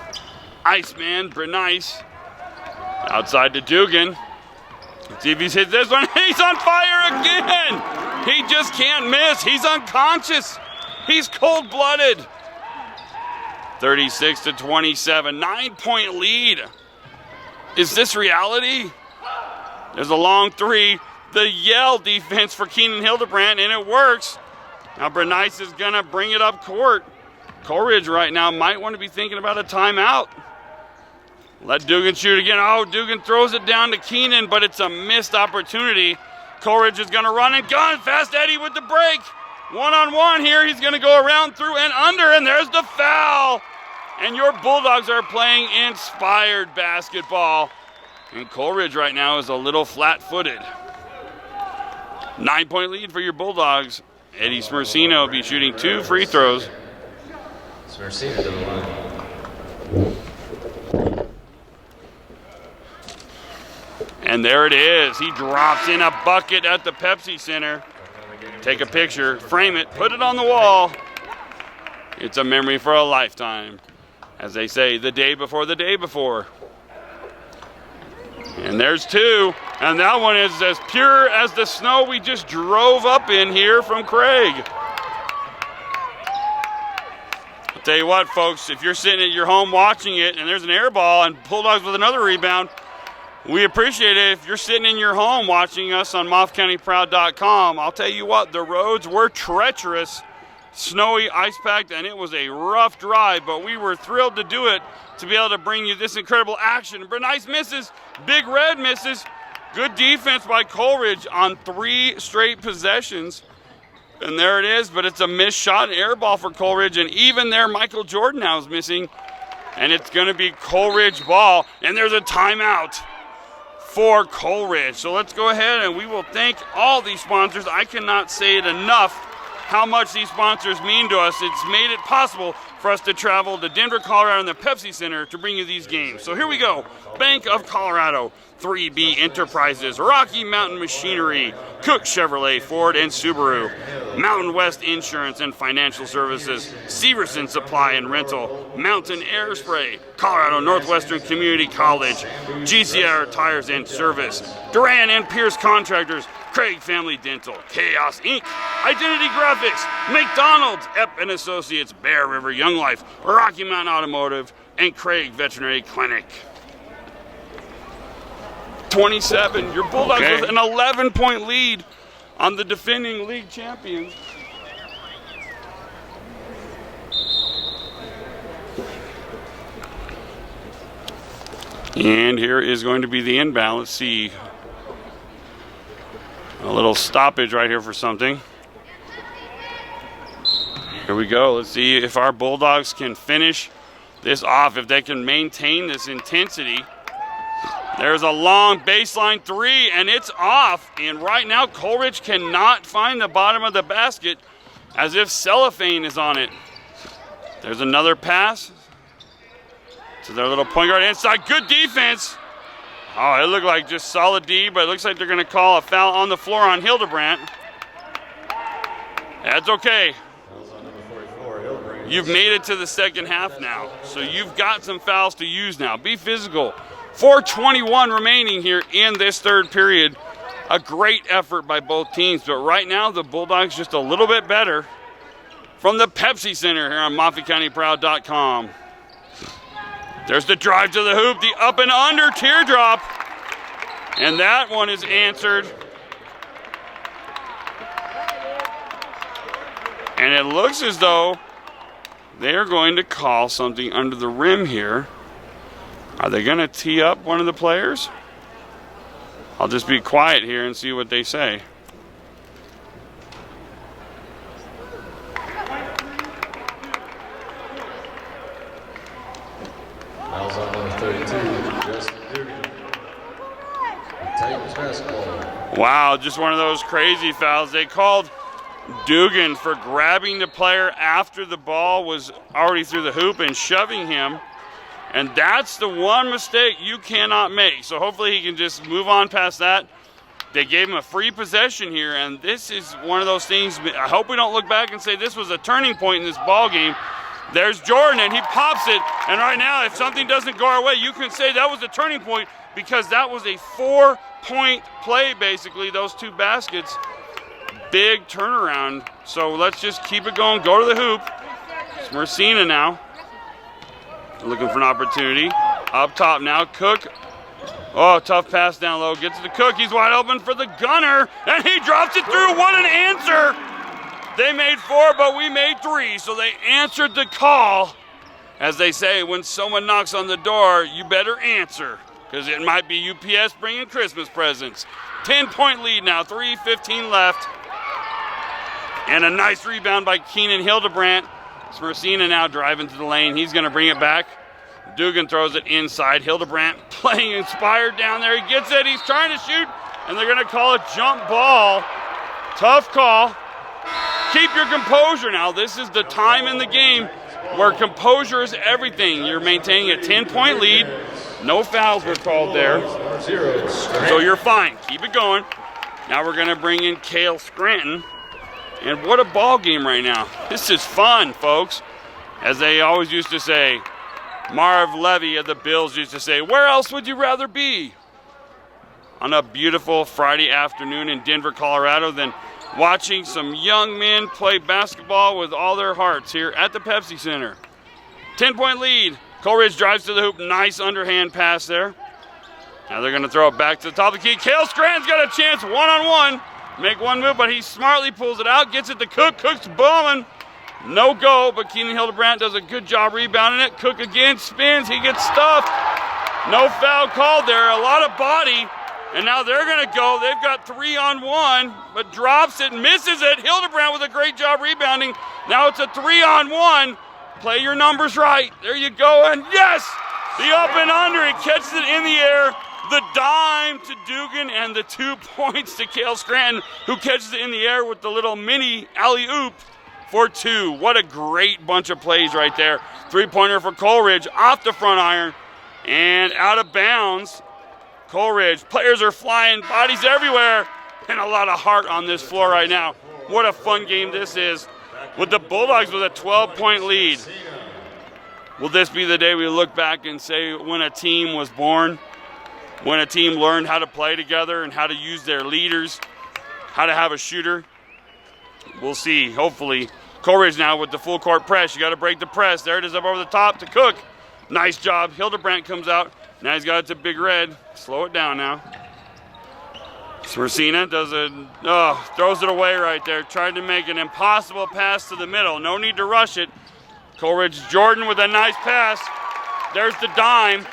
Iceman, Bernice. Outside to Dugan. Let's see if he's hit this one. He's on fire again. He just can't miss. He's unconscious. He's cold-blooded. 36-27, 9-point lead. Is this reality? There's a long three. The yell defense for Keenan Hildebrandt, and it works. Now Bernice is going to bring it up court. Coleridge right now might want to be thinking about a timeout. Let Dugan shoot again. Oh, Dugan throws it down to Keenan, but it's a missed opportunity. Coleridge is going to run and gun. Fast Eddie with the break. One-on-one here. He's going to go around, through, and under, and there's the foul. And your Bulldogs are playing inspired basketball. And Coleridge right now is a little flat-footed. 9-point lead for your Bulldogs. Eddie Smersino will be shooting 2 free throws. Smersino to the line. And there it is. He drops in a bucket at the Pepsi Center. Take a picture, frame it, put it on the wall. It's a memory for a lifetime. As they say, the day before the day before. And there's 2. And that one is as pure as the snow we just drove up in here from Craig. I'll tell you what, folks, if you're sitting at your home watching it and there's an air ball and Bulldogs with another rebound, we appreciate it. If you're sitting in your home watching us on MOFFATCOUNTYPROUD.COM, I'll tell you what, the roads were treacherous, snowy, ice-packed, and it was a rough drive, but we were thrilled to do it, to be able to bring you this incredible action. But nice misses, Big Red misses. Good defense by Coleridge on 3 straight possessions. And there it is, but it's a missed shot, an air ball for Coleridge, and even there, Michael Jordan now is missing. And it's going to be Coleridge ball, and there's a timeout for Coleridge. So let's go ahead and we will thank all these sponsors. I cannot say it enough how much these sponsors mean to us. It's made it possible for us to travel to Denver, Colorado, and the Pepsi Center to bring you these games. So here we go. Bank of Colorado, 3B Enterprises, Rocky Mountain Machinery, Cook Chevrolet, Ford, and Subaru, Mountain West Insurance and Financial Services, Severson Supply and Rental, Mountain Air Spray, Colorado Northwestern Community College, GCR Tires and Service, Duran and Pierce Contractors, Craig Family Dental, Chaos Inc., Identity Graphics, McDonald's, Epp and Associates, Bear River Young Life, Rocky Mountain Automotive, and Craig Veterinary Clinic. 27. Your Bulldogs with an 11-point lead on the defending league champions. And here is going to be the inbound. Let's see. A little stoppage right here for something. Here we go. Let's see if our Bulldogs can finish this off, if they can maintain this intensity. There's a long baseline 3, and it's off. And right now, Coleridge cannot find the bottom of the basket, as if cellophane is on it. There's another pass to their little point guard inside. Good defense. Oh, it looked like just solid D, but it looks like they're going to call a foul on the floor on Hildebrandt. That's okay. You've made it to the second half now, so you've got some fouls to use now. Be physical. 4:21 remaining here in this third period. A great effort by both teams, but right now the Bulldogs just a little bit better. From the Pepsi Center here on MOFFATCOUNTYPROUD.COM. There's the drive to the hoop, the up and under teardrop. And that one is answered. And it looks as though they're going to call something under the rim here. Are they going to tee up one of the players? I'll just be quiet here and see what they say. Fouls on number 32, Justin Dugan. Titans basketball. Wow, just one of those crazy fouls. They called Dugan for grabbing the player after the ball was already through the hoop and shoving him. And that's the one mistake you cannot make. So hopefully he can just move on past that. They gave him a free possession here, and this is one of those things. I hope we don't look back and say this was a turning point in this ball game. There's Jordan, and he pops it. And right now, if something doesn't go our way, you can say that was a turning point, because that was a 4-point play, basically, those 2 baskets. Big turnaround. So let's just keep it going. Go to the hoop. It's Mercina now. Looking for an opportunity. Up top now, Cook. Oh, tough pass down low. Gets to the Cook. He's wide open for the gunner, and he drops it through. What an answer! They made 4, but we made 3, so they answered the call. As they say, when someone knocks on the door, you better answer, because it might be UPS bringing Christmas presents. 10-point lead now, 3:15 left. And a nice rebound by Keenan Hildebrandt. Smersina now driving to the lane. He's going to bring it back. Dugan throws it inside. Hildebrandt playing inspired down there. He gets it. He's trying to shoot, and they're going to call a jump ball. Tough call. Keep your composure now. This is the time in the game where composure is everything. You're maintaining a 10-point lead. No fouls were called there. So you're fine. Keep it going. Now we're going to bring in Cale Scranton. And what a ball game right now. This is fun, folks. As they always used to say, Marv Levy of the Bills used to say, where else would you rather be on a beautiful Friday afternoon in Denver, Colorado than watching some young men play basketball with all their hearts here at the Pepsi Center. 10-point lead. Coleridge drives to the hoop. Nice underhand pass there. Now they're going to throw it back to the top of the key. Cale Scranton's got a chance one-on-one. Make one move, but he smartly pulls it out, gets it to Cook. Cook's booming. No go, but Keenan Hildebrandt does a good job rebounding it. Cook again spins. He gets stuffed. No foul called there. A lot of body. And now they're going to go. They've got 3-on-1, but drops it, misses it. Hildebrandt with a great job rebounding. Now it's a 3-on-1. Play your numbers right. There you go. And yes, the up and under. He catches it in the air. The dime to Dugan and the 2 points to Cale Scranton, who catches it in the air with the little mini alley-oop for 2. What a great bunch of plays right there. Three-pointer for Coleridge off the front iron and out of bounds. Coleridge, players are flying, bodies everywhere, and a lot of heart on this floor right now. What a fun game this is. With the Bulldogs with a 12-point lead. Will this be the day we look back and say when a team was born? When a team learned how to play together and how to use their leaders, how to have a shooter? We'll see, hopefully. Coleridge now with the full court press. You got to break the press. There it is up over the top to Cook. Nice job. Hildebrandt comes out. Now he's got it to Big Red. Slow it down now. Smersina throws it away right there. Tried to make an impossible pass to the middle. No need to rush it. Coleridge Jordan with a nice pass. There's the dime.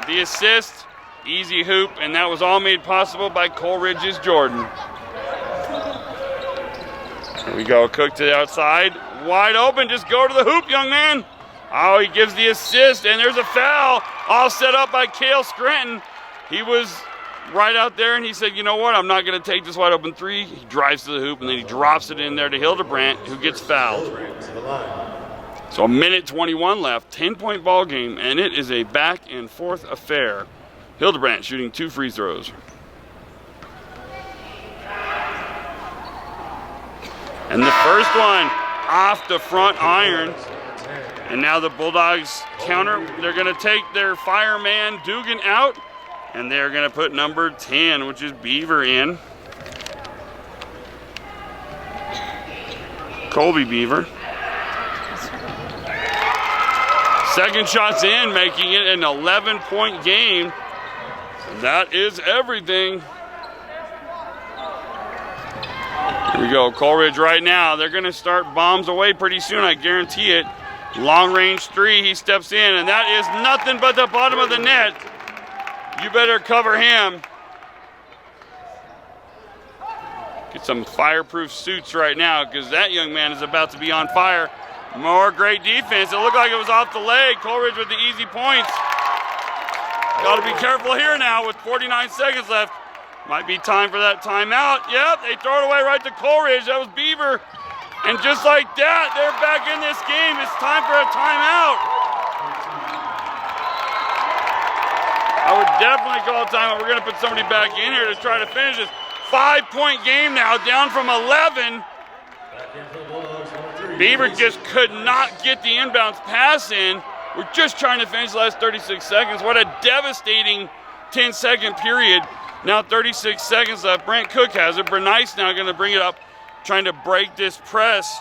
The assist, easy hoop, and that was all made possible by Coleridge's Jordan. Here we go, Cook to the outside. Wide open, just go to the hoop, young man. Oh, he gives the assist, and there's a foul. All set up by Cale Scranton. He was right out there, and he said, you know what, I'm not going to take this wide open three. He drives to the hoop, and then he drops it in there to Hildebrandt, who gets fouled. So a minute 21 left, 10-point ball game, and it is a back and forth affair. Hildebrandt shooting 2 free throws. And the first one off the front iron. And now the Bulldogs counter. They're going to take their fireman Dugan out, and they're going to put number 10, which is Beaver, in. Colby Beaver. Second shot's in, making it an 11-point game. That is everything. Here we go, Coleridge right now. They're going to start bombs away pretty soon, I guarantee it. Long range three, he steps in, and that is nothing but the bottom of the net. You better cover him. Get some fireproof suits right now, because that young man is about to be on fire. More great defense. It looked like it was off the leg. Coleridge with the easy points. Got to be careful here now with 49 seconds left. Might be time for that timeout. Yep, they throw it away right to Coleridge. That was Beaver. And just like that, they're back in this game. It's time for a timeout. I would definitely call a timeout. We're going to put somebody back in here to try to finish this. 5-point game now, down from 11. Beaver just could not get the inbounds pass in. We're just trying to finish the last 36 seconds. What a devastating 10-second period. Now 36 seconds left. Brent Cook has it. Bernice now going to bring it up, trying to break this press.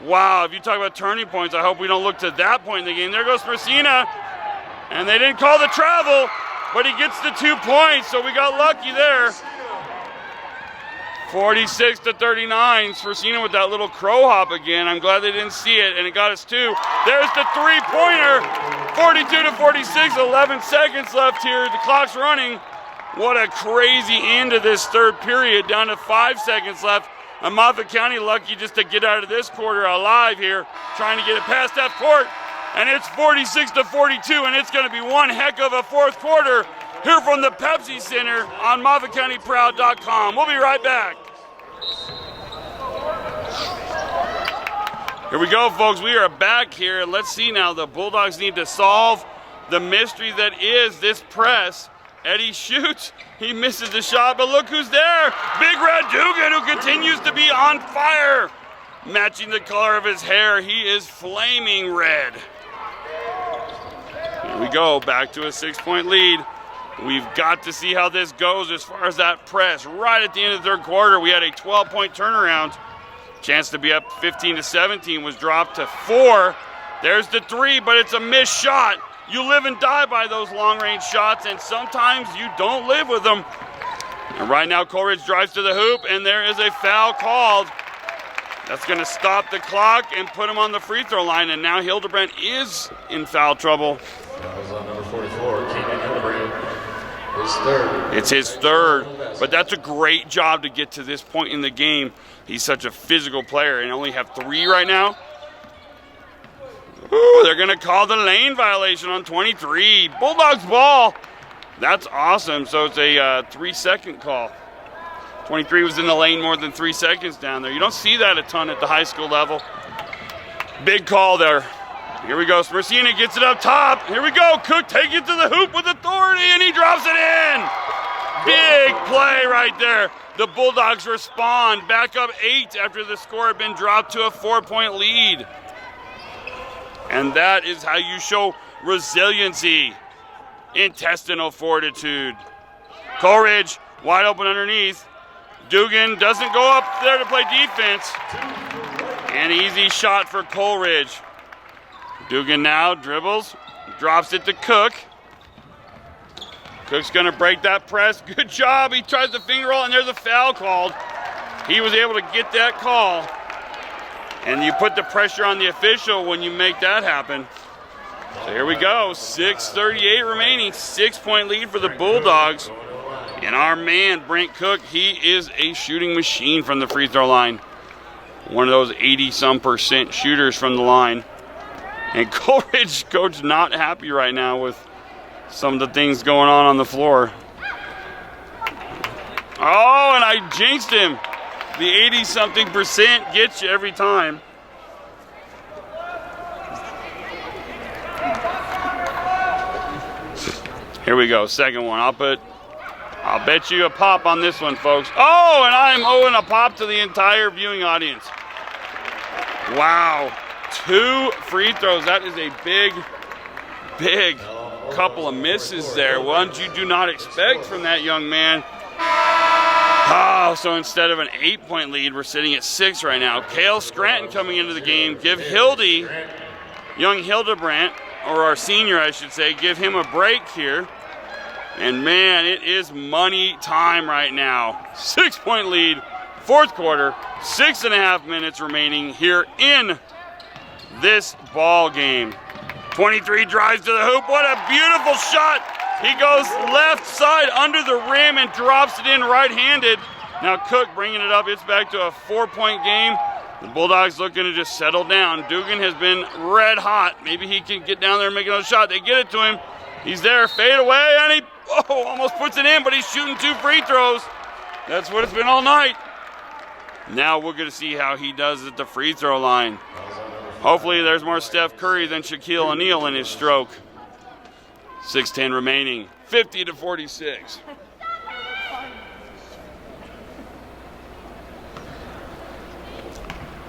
Wow, if you talk about turning points, I hope we don't look to that point in the game. There goes Messina. And they didn't call the travel, but he gets the 2 points, so we got lucky there. 46-39. Spursina with that little crow hop again. I'm glad they didn't see it, and it got us 2. There's the three-pointer. 42-46, 11 seconds left here. The clock's running. What a crazy end to this third period, down to 5 seconds left. And Moffat County lucky just to get out of this quarter alive here, trying to get it past half court. And it's 46-42, and it's going to be one heck of a fourth quarter here from the Pepsi Center on MOFFATCOUNTYPROUD.COM. We'll be right back. Here we go, folks. We are back here. Let's see now. The Bulldogs need to solve the mystery that is this press. Eddie shoots. He misses the shot, but look who's there. Big Red Dugan, who continues to be on fire. Matching the color of his hair, he is flaming red. Here we go, back to a 6-point lead. We've got to see how this goes as far as that press. Right at the end of the third quarter, we had a 12-point turnaround. Chance to be up 15-17 was dropped to 4. There's the 3, but it's a missed shot. You live and die by those long-range shots, and sometimes you don't live with them. And right now, Coleridge drives to the hoop, and there is a foul called. That's going to stop the clock and put him on the free throw line, and now Hildebrandt is in foul trouble. That was on number 44, Keenan Hildebrandt. His third. It's his third, but that's a great job to get to this point in the game. He's such a physical player, and only have 3 right now. Ooh, they're going to call the lane violation on 23. Bulldogs ball. That's awesome. So it's a 3-second call. 23 was in the lane more than 3 seconds down there. You don't see that a ton at the high school level. Big call there. Here we go. Spursina gets it up top. Here we go. Cook take it to the hoop with authority, and he drops it in. Big play right there. The Bulldogs respond. Back up 8 after the score had been dropped to a 4-point lead. And that is how you show resiliency, intestinal fortitude. Coleridge wide open underneath. Dugan doesn't go up there to play defense. An easy shot for Coleridge. Dugan now dribbles, drops it to Cook. Cook's going to break that press. Good job. He tries to finger roll, and there's a foul called. He was able to get that call. And you put the pressure on the official when you make that happen. So here we go. 6:38 remaining. 6-point lead for the Bulldogs. And our man, Brent Cook, he is a shooting machine from the free throw line. One of those 80-some% shooters from the line. And Coleridge, coach, not happy right now with some of the things going on the floor. Oh, and I jinxed him. The 80-something% gets you every time. Here we go, second one. I'll bet you a pop on this one, folks. Oh, and I'm owing a pop to the entire viewing audience. Wow, 2 free throws. That is a big couple of misses there. Ones you do not expect from that young man. Oh, so instead of an 8-point lead, we're sitting at 6 right now. Cale Scranton coming into the game. Give young Hildebrandt, or our senior, I should say, give him a break here. And man, it is money time right now. 6-point lead, fourth quarter, 6.5 minutes remaining here in this ball game. 23 drives to the hoop. What a beautiful shot. He goes left side under the rim and drops it in right-handed. Now Cook bringing it up. It's back to a 4-point game. The Bulldogs looking to just settle down. Dugan has been red hot. Maybe he can get down there and make another shot. They get it to him. He's there, fade away, and he almost puts it in, but he's shooting 2 free throws. That's what it's been all night. Now we're going to see how he does at the free throw line. Hopefully there's more Steph Curry than Shaquille O'Neal in his stroke. 6:10 remaining, 50-46.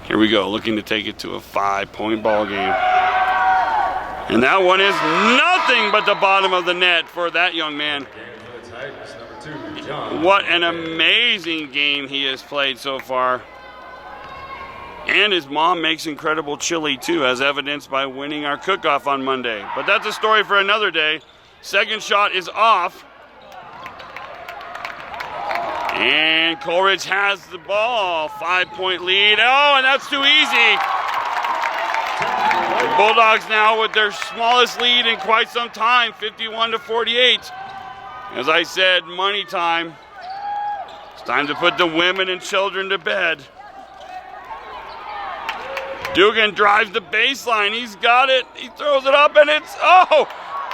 Here we go, looking to take it to a 5-point ball game. And that one is nothing but the bottom of the net for that young man. What an amazing game he has played so far. And his mom makes incredible chili too, as evidenced by winning our cook-off on Monday. But that's a story for another day. Second shot is off. And Coleridge has the ball. 5-point lead. Oh, and that's too easy. The Bulldogs now with their smallest lead in quite some time, 51-48. As I said, money time. It's time to put the women and children to bed. Dugan drives the baseline. He's got it. He throws it up, and it's, oh!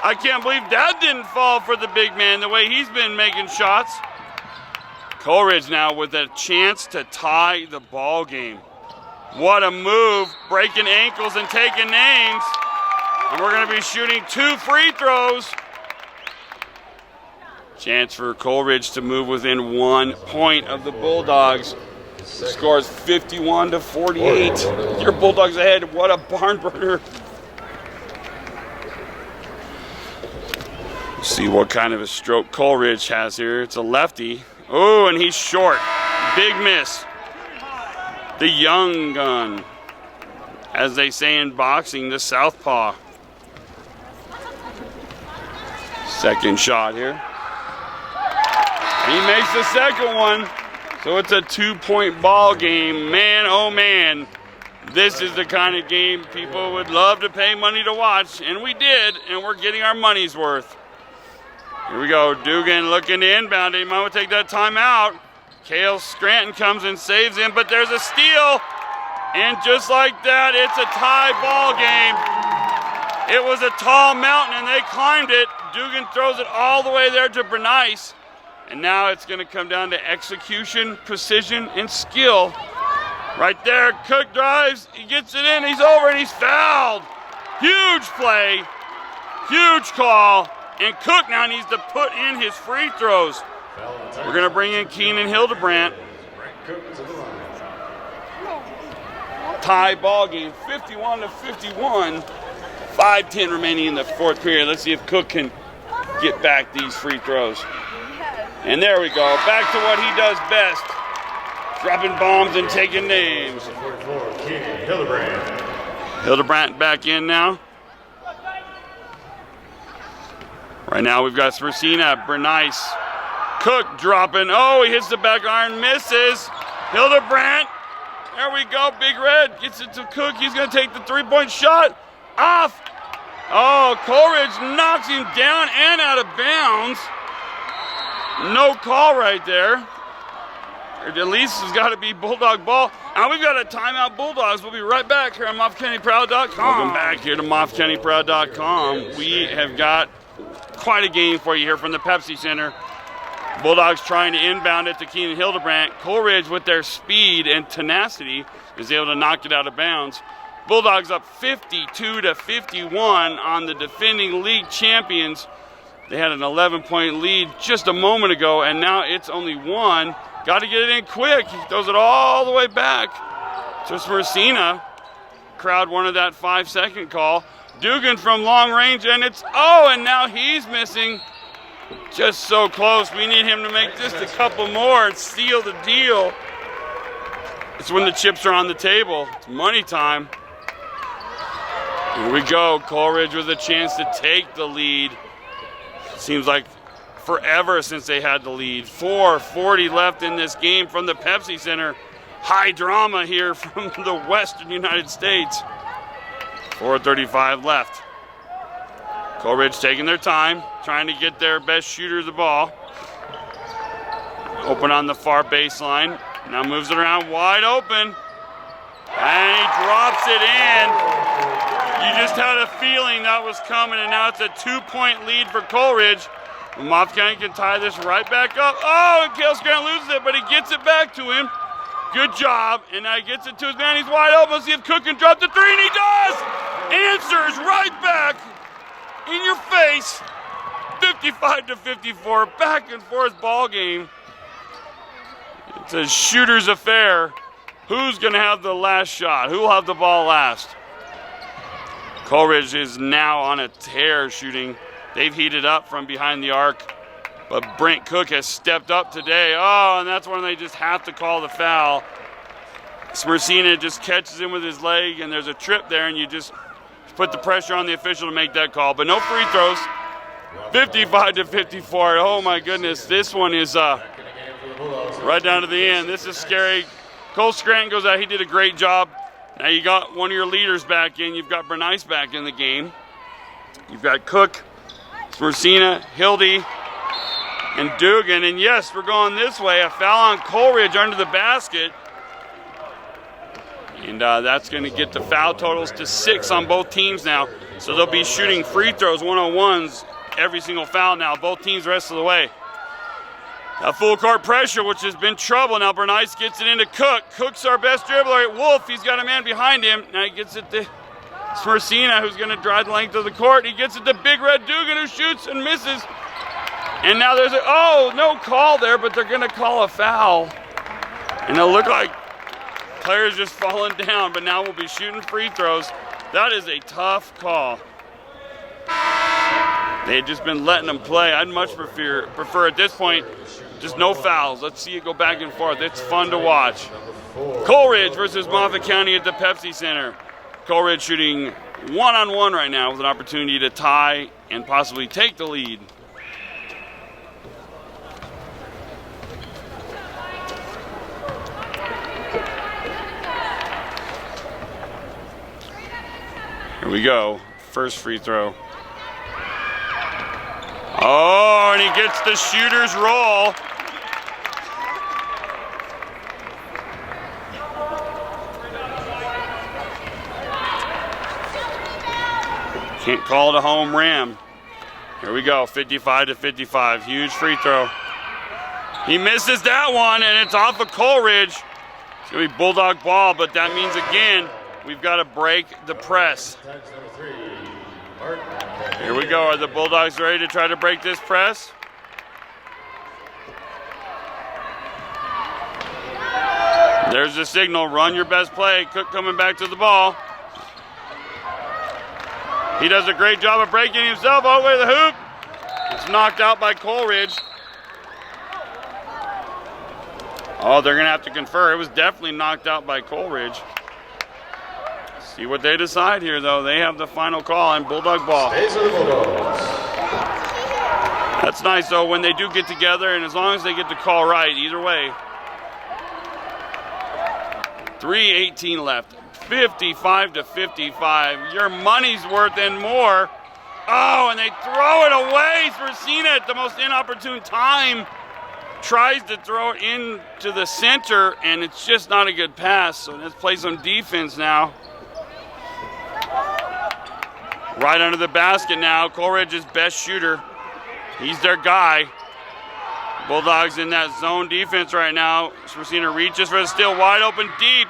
I can't believe that didn't fall for the big man the way he's been making shots. Coleridge now with a chance to tie the ball game. What a move, breaking ankles and taking names. And we're going to be shooting 2 free throws. Chance for Coleridge to move within 1 point of the Bulldogs. The score is 51-48. Your Bulldogs ahead. What a barn burner. See what kind of a stroke Coleridge has here. It's a lefty. Oh, and he's short. Big miss. The young gun. As they say in boxing, the southpaw. Second shot here. He makes the second one. So it's a 2-point ball game. Man, oh man. This is the kind of game people would love to pay money to watch. And we did, and we're getting our money's worth. Here we go. Dugan looking to inbound. He might want to take that timeout. Cale Scranton comes and saves him, but there's a steal. And just like that, it's a tie ball game. It was a tall mountain, and they climbed it. Dugan throws it all the way there to Bernice. And now it's going to come down to execution, precision, and skill. Right there, Cook drives. He gets it in. He's over, and he's fouled. Huge play. Huge call. And Cook now needs to put in his free throws. We're going to bring in Keenan Hildebrandt. Tie ball game, 51-51. 5:10 remaining in the fourth period. Let's see if Cook can get back these free throws. And there we go. Back to what he does best. Dropping bombs and taking names. Hildebrandt back in now. Right now we've got Spursina, Bernice, Cook dropping. Oh, he hits the back iron, misses. Hildebrandt, there we go. Big Red gets it to Cook. He's going to take the 3-point shot. Off. Oh, Coleridge knocks him down and out of bounds. No call right there. At least it's got to be Bulldog ball. Now we've got a timeout Bulldogs. We'll be right back here on MOFFATCOUNTYPROUD.COM. Welcome back here to MOFFATCOUNTYPROUD.COM. We have got quite a game for you here from the Pepsi Center. Bulldogs trying to inbound it to Keenan Hildebrandt. Coleridge with their speed and tenacity is able to knock it out of bounds. Bulldogs up 52-51 on the defending league champions. They had an 11-point lead just a moment ago, and now it's only 1. Got to get it in quick. He throws it all the way back to Spursina. Crowd wanted that 5-second call. Dugan from long range, and it's, oh, and now he's missing. Just so close. We need him to make just a couple more and seal the deal. It's when the chips are on the table. It's money time. Here we go. Coleridge with a chance to take the lead. Seems like forever since they had the lead. 4:40 left in this game from the Pepsi Center. High drama here from the Western United States. 4:35 left. Coleridge taking their time, trying to get their best shooter the ball. Open on the far baseline. Now moves it around wide open. And he drops it in. You just had a feeling that was coming, and now it's a 2-point lead for Coleridge. Moffat County can tie this right back up. Oh, and Cale Scranton loses it, but he gets it back to him. Good job, and now he gets it to his man. He's wide open. Let's see if Cook can drop the 3, and he does! Answers right back in your face. 55-54, back and forth ball game. It's a shooter's affair. Who's going to have the last shot? Who will have the ball last? Coleridge is now on a tear shooting. They've heated up from behind the arc, but Brent Cook has stepped up today. Oh, and that's when they just have to call the foul. Spursina just catches him with his leg, and there's a trip there, and you just put the pressure on the official to make that call. But no free throws. 55-54. Oh my goodness, this one is right down to the end. This is scary. Cole Scranton goes out. He did a great job. Now you got one of your leaders back in. You've got Bernice back in the game. You've got Cook, Smersina, Hildy, and Dugan. And yes, we're going this way. A foul on Coleridge under the basket. And that's going to get the foul totals to 6 on both teams now. So they'll be shooting free throws, one-on-ones, every single foul now. Both teams the rest of the way. Full court pressure, which has been trouble. Now Bernice gets it into Cook. Cook's our best dribbler. Wolf, he's got a man behind him. Now he gets it to Smersina, who's going to drive the length of the court. He gets it to Big Red Dugan, who shoots and misses. And now there's no call there, but they're going to call a foul. And it'll look like players just falling down, but now we'll be shooting free throws. That is a tough call. They had just been letting them play. I'd much prefer at this point just no fouls. Let's see it go back and forth. It's fun to watch. Coleridge versus Moffat County at the Pepsi Center. Coleridge shooting one-on-one right now with an opportunity to tie and possibly take the lead. Here we go. First free throw. Oh, and he gets the shooter's roll. Can't call it a home ram. Here we go, 55-55. Huge free throw. He misses that one, and it's off of Coleridge. It's going to be Bulldog ball, but that means, again, we've got to break the press. Here we go. Are the Bulldogs ready to try to break this press? There's the signal. Run your best play. Cook coming back to the ball. He does a great job of breaking himself all the way to the hoop. It's knocked out by Coleridge. Oh, they're going to have to confer. It was definitely knocked out by Coleridge. See what they decide here, though. They have the final call on Bulldog ball. That's nice, though, when they do get together, and as long as they get the call right, either way. 3:18 left. 55-55. Your money's worth and more. Oh, and they throw it away. Smersina at the most inopportune time tries to throw it into the center, and it's just not a good pass. So let's play some defense now. Right under the basket now. Coleridge's best shooter. He's their guy. Bulldogs in that zone defense right now. Smersina reaches for the steal, wide open deep.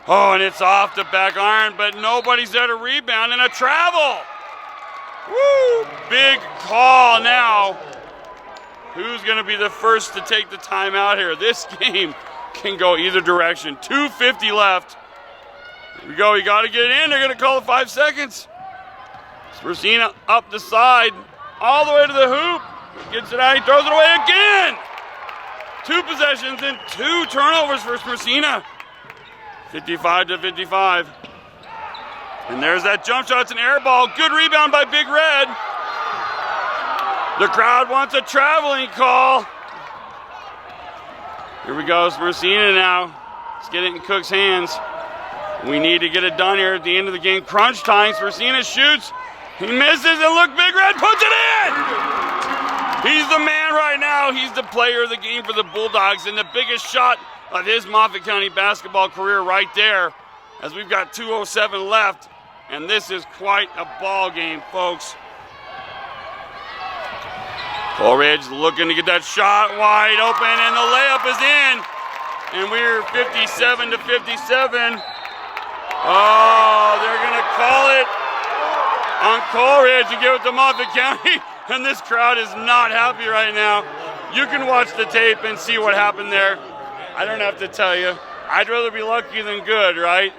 Oh, and it's off the back iron, but nobody's there to rebound, and a travel. Woo! Big call now. Who's going to be the first to take the timeout here? This game can go either direction. 2:50 left. Here we go. You got to get it in. They're going to call it 5 seconds. Smersina up the side, all the way to the hoop. Gets it out. He throws it away again. 2 possessions and 2 turnovers for Smersina. 55-55. And there's that jump shot. It's an air ball. Good rebound by Big Red. The crowd wants a traveling call. Here we go. Smersina now. Let's get it in Cook's hands. We need to get it done here at the end of the game. Crunch time. Smersina shoots. He misses, and look, Big Red puts it in! He's the man right now. He's the player of the game for the Bulldogs, and the biggest shot of his Moffat County basketball career right there, as we've got 2:07 left, and this is quite a ball game, folks. Coleridge looking to get that shot wide open, and the layup is in, and we're 57-57. Oh, they're gonna call it on Coleridge and give it to Moffat County, and this crowd is not happy right now. You can watch the tape and see what happened there. I don't have to tell you. I'd rather be lucky than good, right?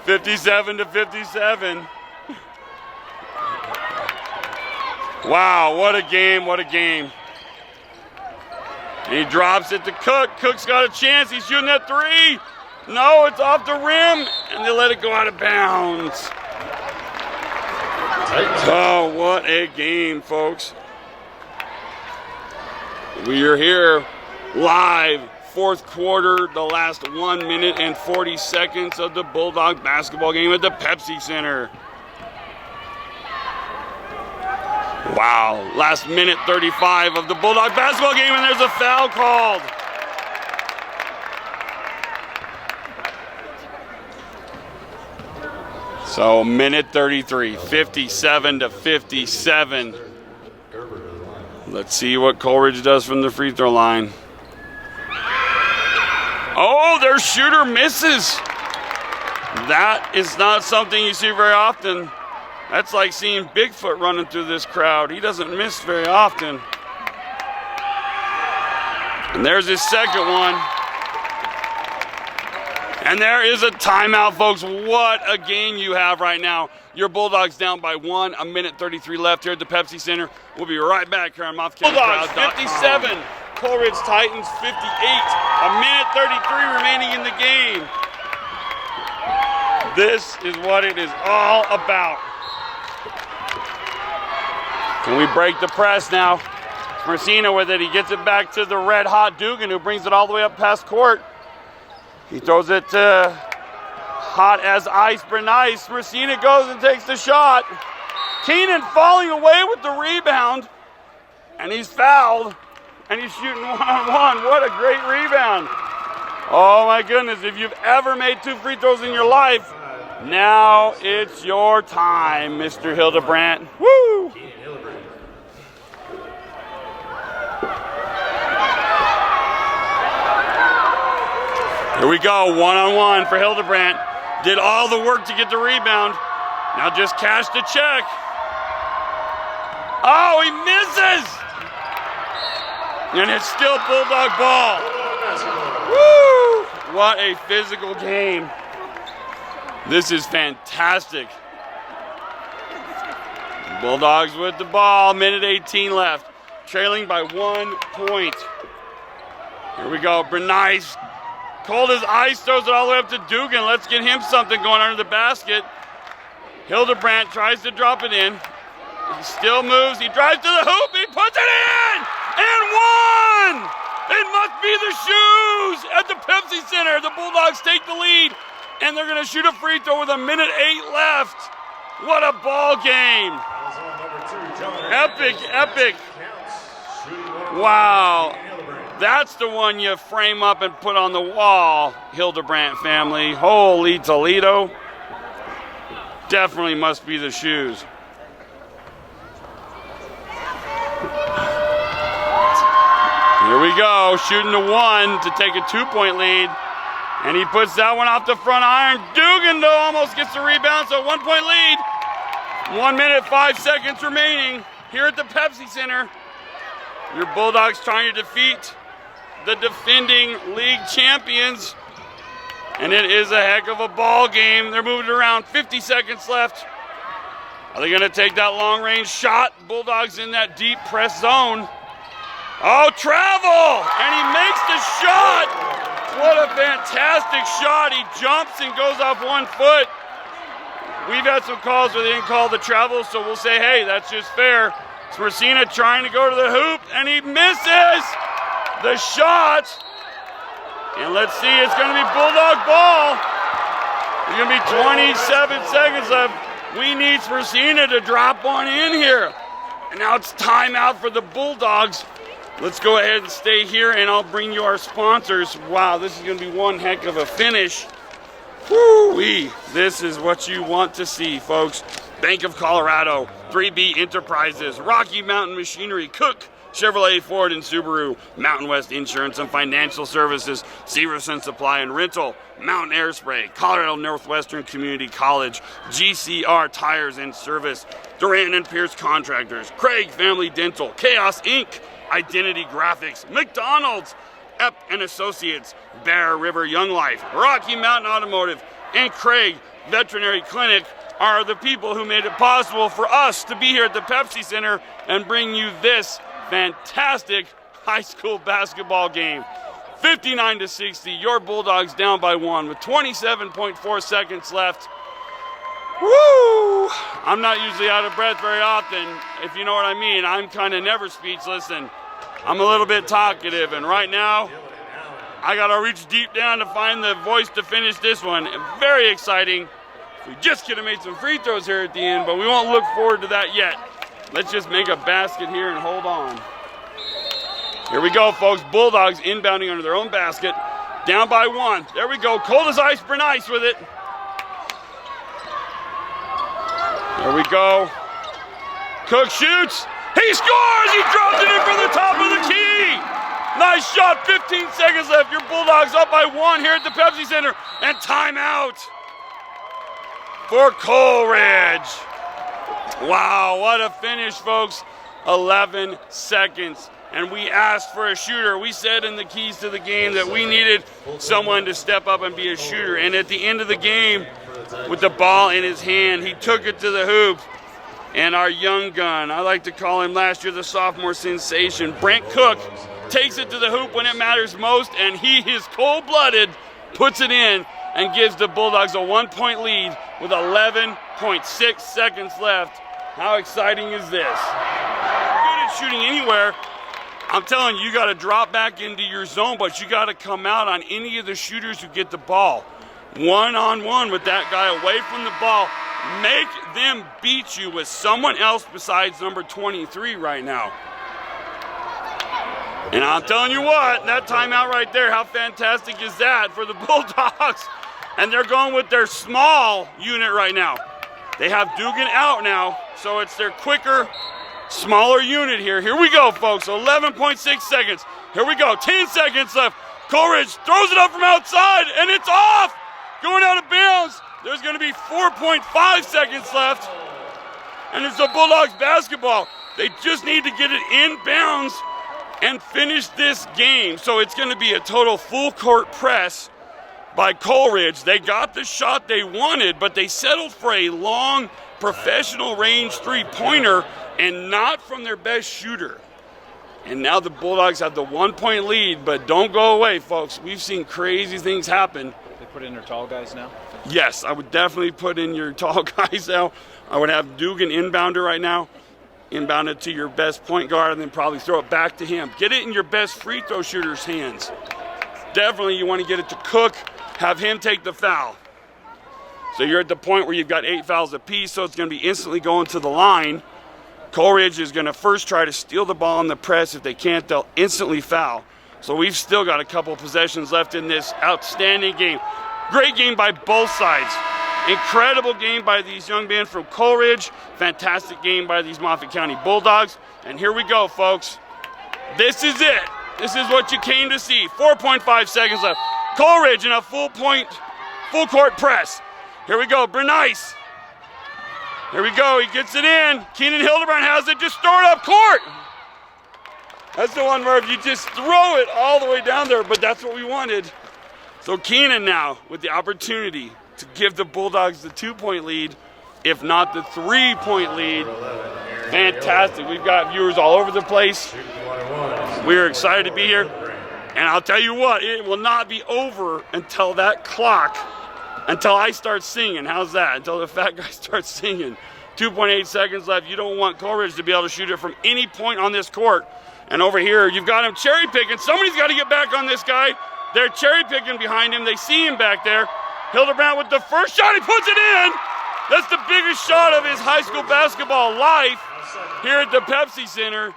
57-57. Wow, what a game, what a game. And he drops it to Cook. Cook's got a chance. He's shooting that 3. No, it's off the rim, and they let it go out of bounds. Oh, what a game, folks. We are here live, fourth quarter, the last 1 minute and 40 seconds of the Bulldog basketball game at the Pepsi Center. Wow, last minute 35 of the Bulldog basketball game, and there's a foul called. So minute 33, 57 to 57. Let's see what Coleridge does from the free throw line. Oh, their shooter misses. That is not something you see very often. That's like seeing Bigfoot running through this crowd. He doesn't miss very often. And there's his second one. And there is a timeout, folks. What a game you have right now. Your Bulldogs down by 1, a minute 33 left here at the Pepsi Center. We'll be right back here on MOFFATCOUNTYPROUD.COM. Bulldogs 57, Coleridge Titans 58. A minute 33 remaining in the game. This is what it is all about. Can we break the press now? Messina with it. He gets it back to the red-hot Dugan, who brings it all the way up past court. He throws it hot as ice for nice. Messina goes and takes the shot. Keenan falling away with the rebound. And he's fouled. And he's shooting one-on-one. What a great rebound. Oh my goodness, if you've ever made 2 free throws in your life, now it's your time, Mr. Hildebrandt. Woo! Here we go, one-on-one for Hildebrandt. Did all the work to get the rebound. Now just cash the check. Oh, he misses! And it's still Bulldog ball. Woo! What a physical game. This is fantastic. Bulldogs with the ball, minute 18 left. Trailing by 1 point. Here we go, Bernice. Cold as ice, throws it all the way up to Dugan. Let's get him something going under the basket. Hildebrandt tries to drop it in. He still moves. He drives to the hoop. He puts it in! And one! It must be the shoes at the Pepsi Center. The Bulldogs take the lead, and they're going to shoot a free throw with a minute 8 left. What a ball game. Epic, epic. Wow. That's the one you frame up and put on the wall, Hildebrandt family. Holy Toledo. Definitely must be the shoes. Here we go, shooting to 1 to take a 2-point lead. And he puts that one off the front iron. Dugan, though, almost gets the rebound, so 1-point lead. 1 minute, 5 seconds remaining here at the Pepsi Center. Your Bulldogs trying to defeat the defending league champions. And it is a heck of a ball game. They're moving around, 50 seconds left. Are they gonna take that long range shot? Bulldogs in that deep press zone. Oh, travel! And he makes the shot! What a fantastic shot. He jumps and goes off 1 foot. We've had some calls where they didn't call the travel, so we'll say, hey, that's just fair. It's Messina trying to go to the hoop, and he misses the shot. And let's see, it's going to be Bulldog ball. It's going to be 27 seconds left. We need Messina to drop one in here. And now it's timeout for the Bulldogs. Let's go ahead and stay here, and I'll bring you our sponsors. Wow, this is going to be one heck of a finish. Woo-wee. This is what you want to see, folks. Bank of Colorado, 3B Enterprises, Rocky Mountain Machinery, Cook, Chevrolet, Ford, and Subaru, Mountain West Insurance and Financial Services, Severson Supply and Rental, Mountain Air Spray, Colorado Northwestern Community College, GCR Tires and Service, Durant and Pierce Contractors, Craig Family Dental, Chaos Inc., Identity Graphics, McDonald's, Epp and Associates, Bear River Young Life, Rocky Mountain Automotive, and Craig Veterinary Clinic are the people who made it possible for us to be here at the Pepsi Center and bring you this fantastic high school basketball game. 59-60, your Bulldogs down by 1 with 27.4 seconds left. Woo! I'm not usually out of breath very often, if you know what I mean. I'm kind of never speechless, and I'm a little bit talkative, and right now, I gotta reach deep down to find the voice to finish this one. Very exciting. We just could have made some free throws here at the end, but we won't look forward to that yet. Let's just make a basket here and hold on. Here we go, folks. Bulldogs inbounding under their own basket. Down by 1. There we go. Cold as ice, Bernice with it. There we go. Cook shoots. He scores! He dropped it in from the top of the key! Nice shot. 15 seconds left. Your Bulldogs up by 1 here at the Pepsi Center. And timeout for Coleridge. Wow, what a finish, folks. 11 seconds. And we asked for a shooter. We said in the keys to the game that we needed someone to step up and be a shooter. And at the end of the game, with the ball in his hand, he took it to the hoop. And our young gun, I like to call him last year the sophomore sensation, Brent Cook, takes it to the hoop when it matters most, and he is cold-blooded, puts it in, and gives the Bulldogs a 1-point lead with 11.6 seconds left. How exciting is this? Good at shooting anywhere. I'm telling you, you got to drop back into your zone, but you got to come out on any of the shooters who get the ball. One-on-one with that guy away from the ball. Make them beat you with someone else besides number 23 right now. And I'm telling you what, that timeout right there, how fantastic is that for the Bulldogs? And they're going with their small unit right now. They have Dugan out now, so it's their quicker, smaller unit here. Here we go, folks. 11.6 seconds. Here we go. 10 seconds left. Coleridge throws it up from outside, and it's off. Going out of bounds. There's going to be 4.5 seconds left. And it's the Bulldogs basketball. They just need to get it in bounds and finish this game. So it's going to be a total full court press by Coleridge. They got the shot they wanted, but they settled for a long professional range three-pointer and not from their best shooter. And now the Bulldogs have the 1-point lead, but don't go away, folks. We've seen crazy things happen. They put in their tall guys now? Yes, I would definitely put in your tall guys now. I would have Dugan inbounder right now. Inbound it to your best point guard and then probably throw it back to him. Get it in your best free throw shooter's hands. Definitely you want to get it to Cook, have him take the foul. So you're at the point where you've got 8 fouls apiece, so it's going to be instantly going to the line. Coleridge is going to first try to steal the ball on the press. If they can't, they'll instantly foul. So we've still got a couple possessions left in this outstanding game. Great game by both sides. Incredible game by these young men from Coleridge. Fantastic game by these Moffat County Bulldogs. And here we go, folks. This is it. This is what you came to see. 4.5 seconds left. Coleridge in a full court press. Here we go, Bernice. Here we go, he gets it in. Keenan Hildebrand has it, just throw it up court. That's the one where if you just throw it all the way down there, but that's what we wanted. So Keenan now with the opportunity to give the Bulldogs the 2-point lead, if not the 3-point lead. Fantastic. We've got viewers all over the place. We're excited to be here. And I'll tell you what, it will not be over until that clock, until I start singing. How's that? Until the fat guy starts singing. 2.8 seconds left. You don't want Coleridge to be able to shoot it from any point on this court. And over here, you've got him cherry picking. Somebody's got to get back on this guy. They're cherry picking behind him. They see him back there. Hildebrand with the first shot. He puts it in. That's the biggest shot of his high school basketball life here at the Pepsi Center.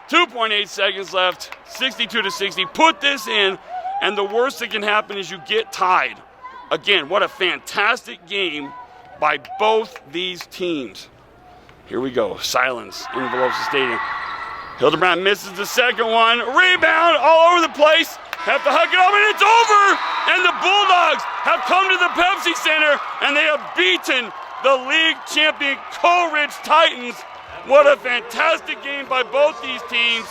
2.8 seconds left. 62-60. Put this in. And the worst that can happen is you get tied. Again, what a fantastic game by both these teams. Here we go. Silence envelopes the stadium. Hildebrand misses the second one. Rebound all over the place. Have to hug it up, and it's over. And the Bulldogs have come to the Pepsi Center, and they have beaten the league champion Coleridge Titans. What a fantastic game by both these teams.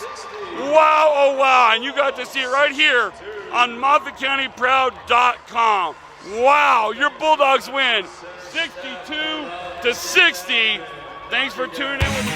Wow, oh wow. And you got to see it right here on MOFFATCOUNTYPROUD.COM. Wow, your Bulldogs win 62-60. Thanks for tuning in with me.